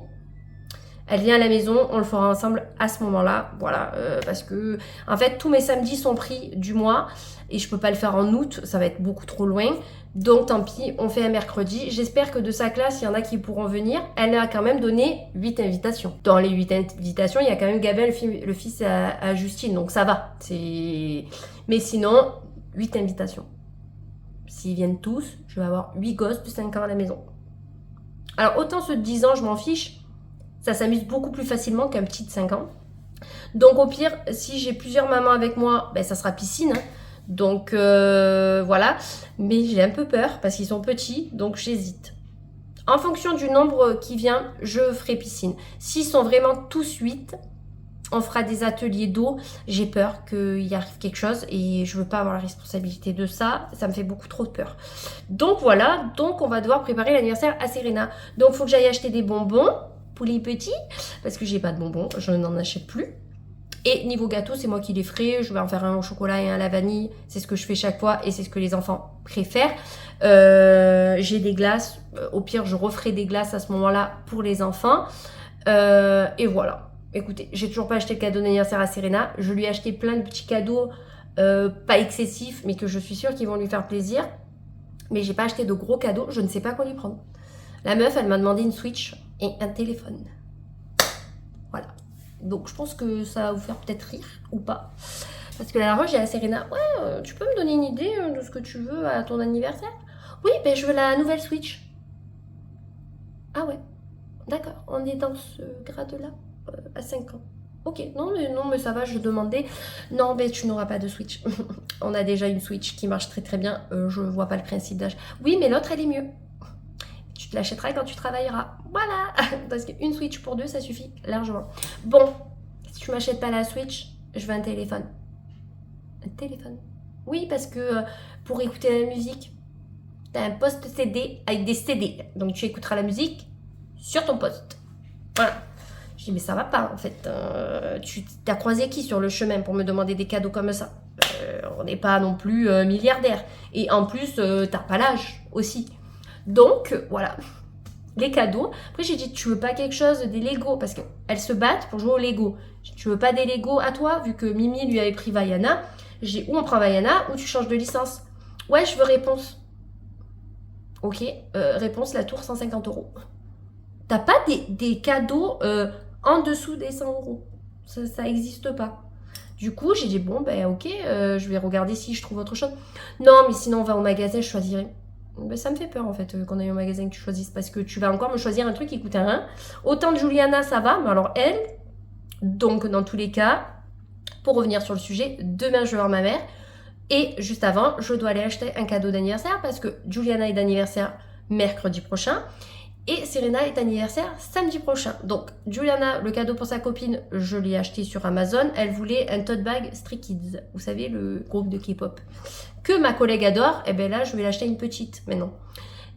Elle vient à la maison, on le fera ensemble à ce moment-là, voilà, parce que en fait tous mes samedis sont pris du mois et je peux pas le faire en août, ça va être beaucoup trop loin, donc tant pis, on fait un mercredi. J'espère que de sa classe, il y en a qui pourront venir. Elle a quand même donné 8 invitations. Dans les 8 invitations, il y a quand même Gabin, le fils à Justine, donc ça va. Mais sinon, 8 invitations. S'ils viennent tous, je vais avoir 8 gosses de 5 ans à la maison. Alors autant ceux de 10 ans, je m'en fiche. Ça s'amuse beaucoup plus facilement qu'un petit de 5 ans. Donc au pire, si j'ai plusieurs mamans avec moi, ben, ça sera piscine. Hein. Donc voilà. Mais j'ai un peu peur parce qu'ils sont petits, donc j'hésite. En fonction du nombre qui vient, je ferai piscine. S'ils sont vraiment tous 8, on fera des ateliers d'eau. J'ai peur qu'il y arrive quelque chose et je veux pas avoir la responsabilité de ça. Ça me fait beaucoup trop de peur. Donc voilà, donc on va devoir préparer l'anniversaire à Serena. Donc il faut que j'aille acheter des bonbons. Pour les petits, parce que j'ai pas de bonbons, je n'en achète plus. Et niveau gâteau, c'est moi qui les ferai. Je vais en faire un au chocolat et un à la vanille. C'est ce que je fais chaque fois et c'est ce que les enfants préfèrent. J'ai des glaces. Au pire, je referai des glaces à ce moment-là pour les enfants. Et voilà. Écoutez, j'ai toujours pas acheté le cadeau d'anniversaire à Serena. Je lui ai acheté plein de petits cadeaux, pas excessifs, mais que je suis sûre qu'ils vont lui faire plaisir. Mais j'ai pas acheté de gros cadeaux. Je ne sais pas quoi lui prendre. La meuf, elle m'a demandé une Switch et un téléphone. Voilà. Donc, je pense que ça va vous faire peut-être rire ou pas. Parce que la dernière fois, j'ai à Serena, ouais, tu peux me donner une idée de ce que tu veux à ton anniversaire? Oui, ben je veux la nouvelle Switch. Ah ouais, d'accord. On est dans ce grade-là, à 5 ans. Ok, non mais ça va, je demandais. Non, mais tu n'auras pas de Switch. On a déjà une Switch qui marche très très bien. Je vois pas le principe d'achat. Oui, mais l'autre, elle est mieux. Tu te l'achèteras quand tu travailleras. Voilà. Parce qu'une Switch pour 2, ça suffit largement. Bon, si tu m'achètes pas la Switch, je veux un téléphone. Un téléphone. Oui, parce que pour écouter la musique, t'as un poste CD avec des CD. Donc tu écouteras la musique sur ton poste. Voilà. Je dis, mais ça va pas en fait. Tu t'as croisé qui sur le chemin pour me demander des cadeaux comme ça? On n'est pas non plus milliardaire. Et en plus, t'as pas l'âge aussi. Donc, voilà. Les cadeaux. Après, j'ai dit, tu veux pas quelque chose, des Lego? Parce qu'elles se battent pour jouer aux Lego. Tu veux pas des Lego à toi? Vu que Mimi lui avait pris Vaiana. J'ai ou on prend Vaiana ou tu changes de licence. Ouais, je veux réponse. Ok, réponse, la tour 150 euros. T'as pas des cadeaux en dessous des 100 euros. Ça existe pas. Du coup, j'ai dit, bon, ben ok, je vais regarder si je trouve autre chose. Non, mais sinon, on va au magasin, je choisirai. Ben, ça me fait peur, en fait, qu'on aille au magasin que tu choisisses, parce que tu vas encore me choisir un truc qui coûte un rein. Autant de Juliana, ça va, mais alors elle, donc dans tous les cas, pour revenir sur le sujet, demain, je vais voir ma mère. Et juste avant, je dois aller acheter un cadeau d'anniversaire, parce que Juliana est d'anniversaire mercredi prochain. Et Serena est anniversaire samedi prochain. Donc, Juliana, le cadeau pour sa copine, je l'ai acheté sur Amazon. Elle voulait un tote bag Stray Kids. Vous savez, le groupe de K-pop. Que ma collègue adore. Et bien là, je vais l'acheter une petite maintenant.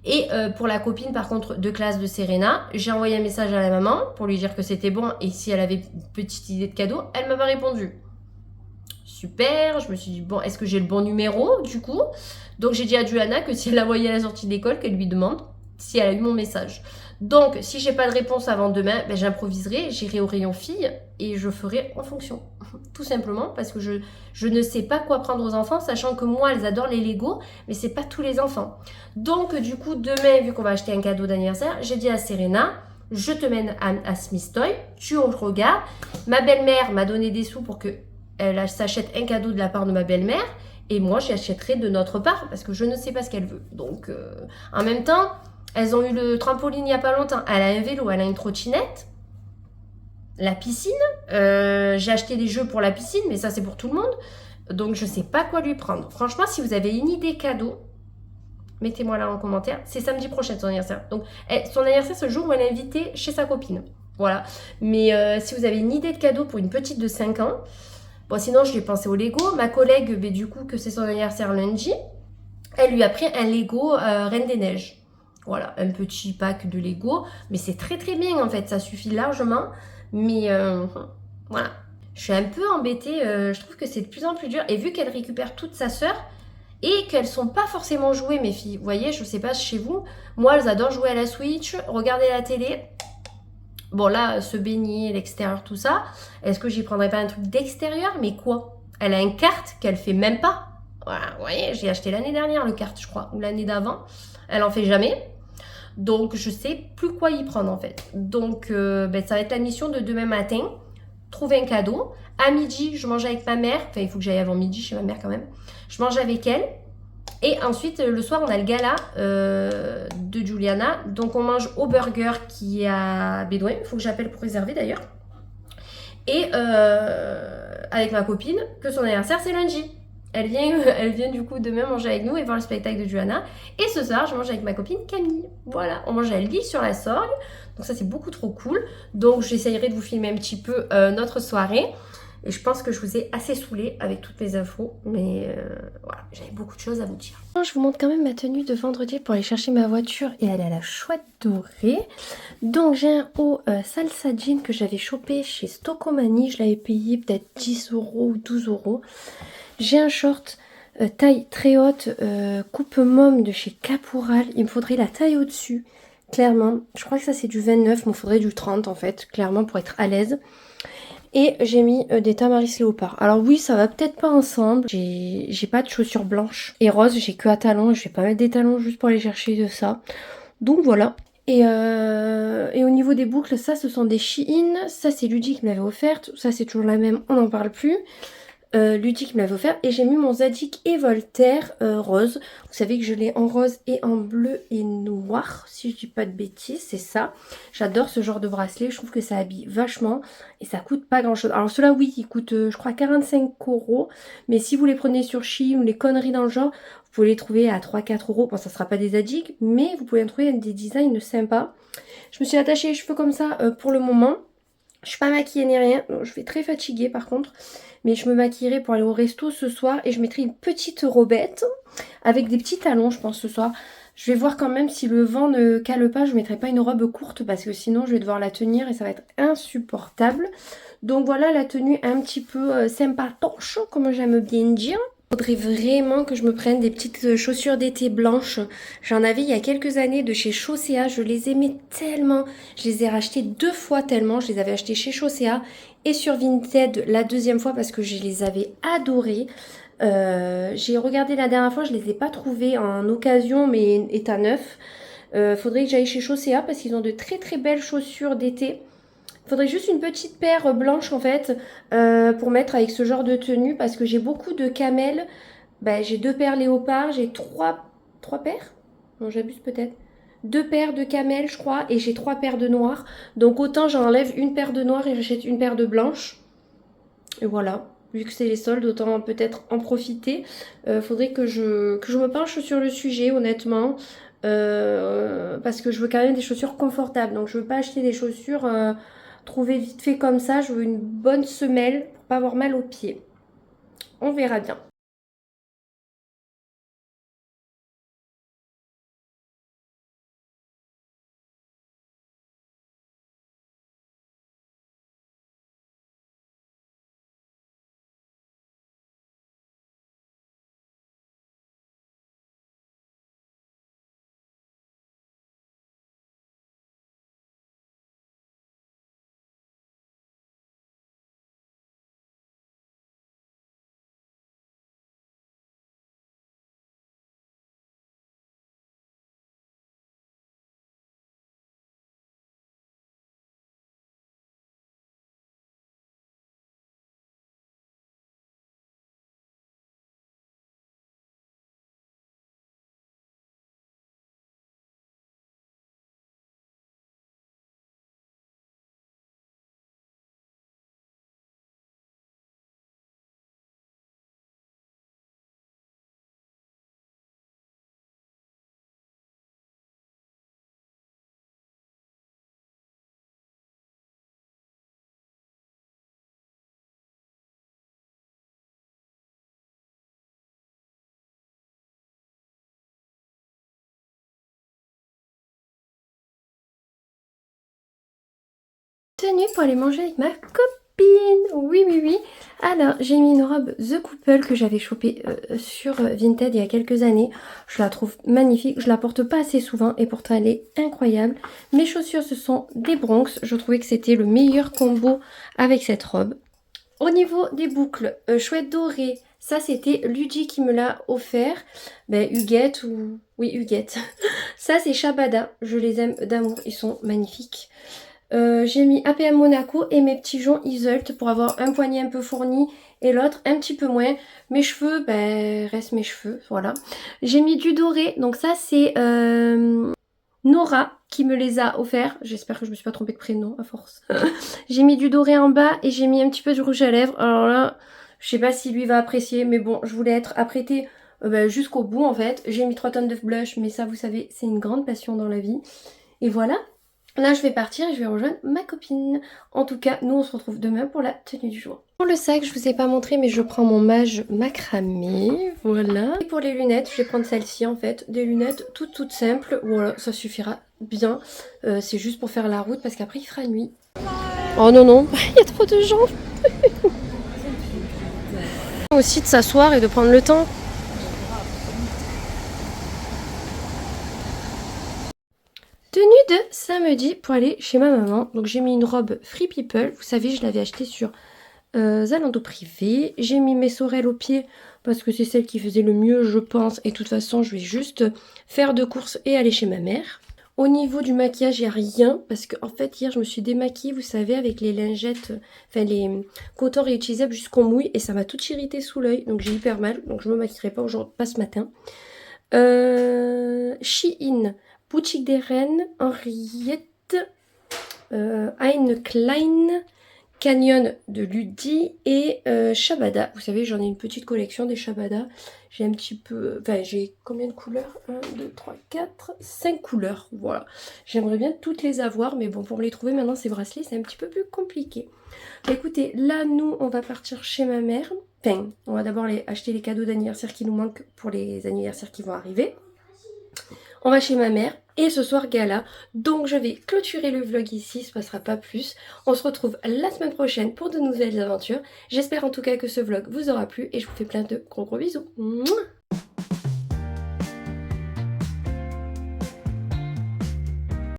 Et pour la copine, par contre, de classe de Serena, j'ai envoyé un message à la maman pour lui dire que c'était bon. Et si elle avait une petite idée de cadeau, elle m'a pas répondu. Super, je me suis dit, bon, est-ce que j'ai le bon numéro du coup? Donc, j'ai dit à Juliana que si elle la voyait à la sortie de l'école, qu'elle lui demande si elle a eu mon message. Donc, si j'ai pas de réponse avant demain, ben, j'improviserai, j'irai au rayon filles et je ferai en fonction. Tout simplement parce que je ne sais pas quoi prendre aux enfants, sachant que moi, elles adorent les Lego, mais c'est pas tous les enfants. Donc, du coup, demain, vu qu'on va acheter un cadeau d'anniversaire, j'ai dit à Serena, je te mène à Smith Toy, tu regardes. Ma belle-mère m'a donné des sous pour que elle s'achète un cadeau de la part de ma belle-mère et moi, j'achèterai de notre part parce que je ne sais pas ce qu'elle veut. Donc, en même temps, elles ont eu le trampoline il n'y a pas longtemps. Elle a un vélo, elle a une trottinette. La piscine. J'ai acheté des jeux pour la piscine, mais ça, c'est pour tout le monde. Donc, je ne sais pas quoi lui prendre. Franchement, si vous avez une idée cadeau, mettez-moi là en commentaire. C'est samedi prochain son anniversaire. Donc, son anniversaire, c'est le jour où elle est invitée chez sa copine. Voilà. Mais si vous avez une idée de cadeau pour une petite de 5 ans, bon, sinon, je lui ai pensé au Lego. Ma collègue, du coup, que c'est son anniversaire lundi, elle lui a pris un Lego Reine des Neiges. Voilà, un petit pack de Lego. Mais c'est très très bien en fait, ça suffit largement. Mais voilà, je suis un peu embêtée. Je trouve que c'est de plus en plus dur. Et vu qu'elle récupère toute sa sœur et qu'elles sont pas forcément jouées, mes filles. Vous voyez, je sais pas chez vous. Moi, elles adorent jouer à la Switch, regarder la télé. Bon là, se baigner, l'extérieur, tout ça. Est-ce que j'y prendrais pas un truc d'extérieur? Mais quoi? Elle a une carte qu'elle fait même pas. Voilà, vous voyez, j'ai acheté l'année dernière le carte, je crois, ou l'année d'avant. Elle en fait jamais. Donc, je sais plus quoi y prendre en fait. Donc, ben, ça va être la mission de demain matin. Trouver un cadeau. À midi, je mange avec ma mère. Enfin, il faut que j'aille avant midi chez ma mère quand même. Je mange avec elle. Et ensuite, le soir, on a le gala de Juliana. Donc, on mange au burger qui est à Bédouin. Il faut que j'appelle pour réserver d'ailleurs. Et avec ma copine, que son anniversaire, c'est lundi. Elle vient du coup demain manger avec nous et voir le spectacle de Juliana. Et ce soir, je mange avec ma copine Camille. Voilà, on mange à l'île sur la Sorgue. Donc ça, c'est beaucoup trop cool. Donc j'essayerai de vous filmer un petit peu notre soirée. Et je pense que je vous ai assez saoulée avec toutes mes infos. Mais voilà, j'avais beaucoup de choses à vous dire. Je vous montre quand même ma tenue de vendredi pour aller chercher ma voiture et aller à la Chouette Dorée. Donc j'ai un haut salsa jean que j'avais chopé chez Stocomanie. Je l'avais payé peut-être 10 euros ou 12 euros. J'ai un short taille très haute, coupe môme de chez Caporal. Il me faudrait la taille au-dessus, clairement. Je crois que ça c'est du 29, il me faudrait du 30 en fait, clairement pour être à l'aise. Et j'ai mis des Tamaris Léopard. Alors oui, ça va peut-être pas ensemble. J'ai pas de chaussures blanches et roses, j'ai que à talons. Je vais pas mettre des talons juste pour aller chercher de ça. Donc voilà. Et au niveau des boucles, ça ce sont des Shein. Ça c'est Ludy qui me l'avait offerte. Ça c'est toujours la même, on n'en parle plus. Ludy qui me l'avait offert. Et j'ai mis mon Zadig et Voltaire rose. Vous savez que je l'ai en rose et en bleu et noir. Si je dis pas de bêtises, c'est ça. J'adore ce genre de bracelet. Je trouve que ça habille vachement. Et ça coûte pas grand chose. Alors ceux-là, oui, ils coûtent je crois 45 euros. Mais si vous les prenez sur Shein ou les conneries dans le genre, vous pouvez les trouver à 3-4 euros. Bon, ça sera pas des Zadig, mais vous pouvez en trouver des designs sympas. Je me suis attachée les cheveux comme ça pour le moment. Je suis pas maquillée ni rien, donc je vais très fatiguée par contre. Mais je me maquillerai pour aller au resto ce soir et je mettrai une petite robette avec des petits talons je pense ce soir. Je vais voir quand même si le vent ne cale pas, je ne mettrai pas une robe courte parce que sinon je vais devoir la tenir et ça va être insupportable. Donc voilà la tenue un petit peu sympatoche comme j'aime bien dire. Il faudrait vraiment que je me prenne des petites chaussures d'été blanches. J'en avais il y a quelques années de chez Chaussea. Je les aimais tellement. Je les ai rachetées 2 fois tellement. Je les avais achetées chez Chaussea et sur Vinted la deuxième fois parce que je les avais adorées. J'ai regardé la dernière fois, je les ai pas trouvées en occasion mais état neuf. Faudrait que j'aille chez Chaussea parce qu'ils ont de très très belles chaussures d'été. Faudrait juste une petite paire blanche en fait pour mettre avec ce genre de tenue parce que j'ai beaucoup de camels. Ben, j'ai 2 paires léopard, j'ai trois paires. Non, j'abuse peut-être. 2 paires de camels, je crois, et j'ai 3 paires de noirs. Donc autant j'enlève une paire de noirs et j'achète une paire de blanches. Et voilà. Vu que c'est les soldes, autant peut-être en profiter. Faudrait que je me penche sur le sujet, honnêtement. Parce que je veux quand même des chaussures confortables. Donc je veux pas acheter des chaussures trouvées vite fait comme ça. Je veux une bonne semelle pour pas avoir mal aux pieds. On verra bien. Tenue pour aller manger avec ma copine. Oui, oui, oui. Alors, j'ai mis une robe The Couple que j'avais chopée sur Vinted il y a quelques années. Je la trouve magnifique. Je la porte pas assez souvent et pourtant elle est incroyable. Mes chaussures, ce sont des Bronx. Je trouvais que c'était le meilleur combo avec cette robe. Au niveau des boucles, chouette dorée. Ça, c'était Luigi qui me l'a offert. Ben, Huguette ou... Oui, Huguette. Ça, c'est Shabada. Je les aime d'amour. Ils sont magnifiques. J'ai mis APM Monaco et mes petits joncs Iseult pour avoir un poignet un peu fourni et l'autre un petit peu moins. Mes cheveux, ben restent mes cheveux, voilà. J'ai mis du doré, donc ça c'est Nora qui me les a offerts. J'espère que je me suis pas trompée de prénom à force. J'ai mis du doré en bas et j'ai mis un petit peu de rouge à lèvres. Alors là, je sais pas si lui va apprécier, mais bon, je voulais être apprêtée ben, jusqu'au bout en fait. J'ai mis 3 tonnes de blush, mais ça vous savez, c'est une grande passion dans la vie. Et voilà. Là, je vais partir et je vais rejoindre ma copine. En tout cas, nous, on se retrouve demain pour la tenue du jour. Pour le sac, je vous ai pas montré, mais je prends mon mage macramé. Voilà. Et pour les lunettes, je vais prendre celle-ci, en fait. Des lunettes toutes simples. Voilà, ça suffira bien. C'est juste pour faire la route, parce qu'après, il fera nuit. Oh non, non, il y a trop de gens. Aussi de s'asseoir et de prendre le temps. Tenue de samedi pour aller chez ma maman. Donc j'ai mis une robe Free People. Vous savez, je l'avais achetée sur Zalando privé. J'ai mis mes sorelles aux pieds parce que c'est celle qui faisait le mieux, je pense. Et de toute façon, je vais juste faire de courses et aller chez ma mère. Au niveau du maquillage, il n'y a rien. Parce que en fait, hier, je me suis démaquillée, vous savez, avec les lingettes, enfin les cotons réutilisables jusqu'au mouille. Et ça m'a tout irrité sous l'œil. Donc j'ai hyper mal. Donc je me maquillerai pas aujourd'hui, pas ce matin. Shein. Boutique des Reines, Henriette, Hein Klein, Canyon de Ludi et Shabada. Vous savez, j'en ai une petite collection des Shabada. J'ai un petit peu... Enfin, j'ai combien de couleurs? 1, 2, 3, 4, 5 couleurs. Voilà. J'aimerais bien toutes les avoir, mais bon, pour les trouver maintenant, ces bracelets, c'est un petit peu plus compliqué. Écoutez, là, nous, on va partir chez ma mère. Enfin, on va d'abord acheter les cadeaux d'anniversaire qui nous manquent pour les anniversaires qui vont arriver. On va chez ma mère et ce soir gala. Donc je vais clôturer le vlog ici, il ne se passera pas plus. On se retrouve la semaine prochaine pour de nouvelles aventures. J'espère en tout cas que ce vlog vous aura plu et je vous fais plein de gros bisous. Mouah.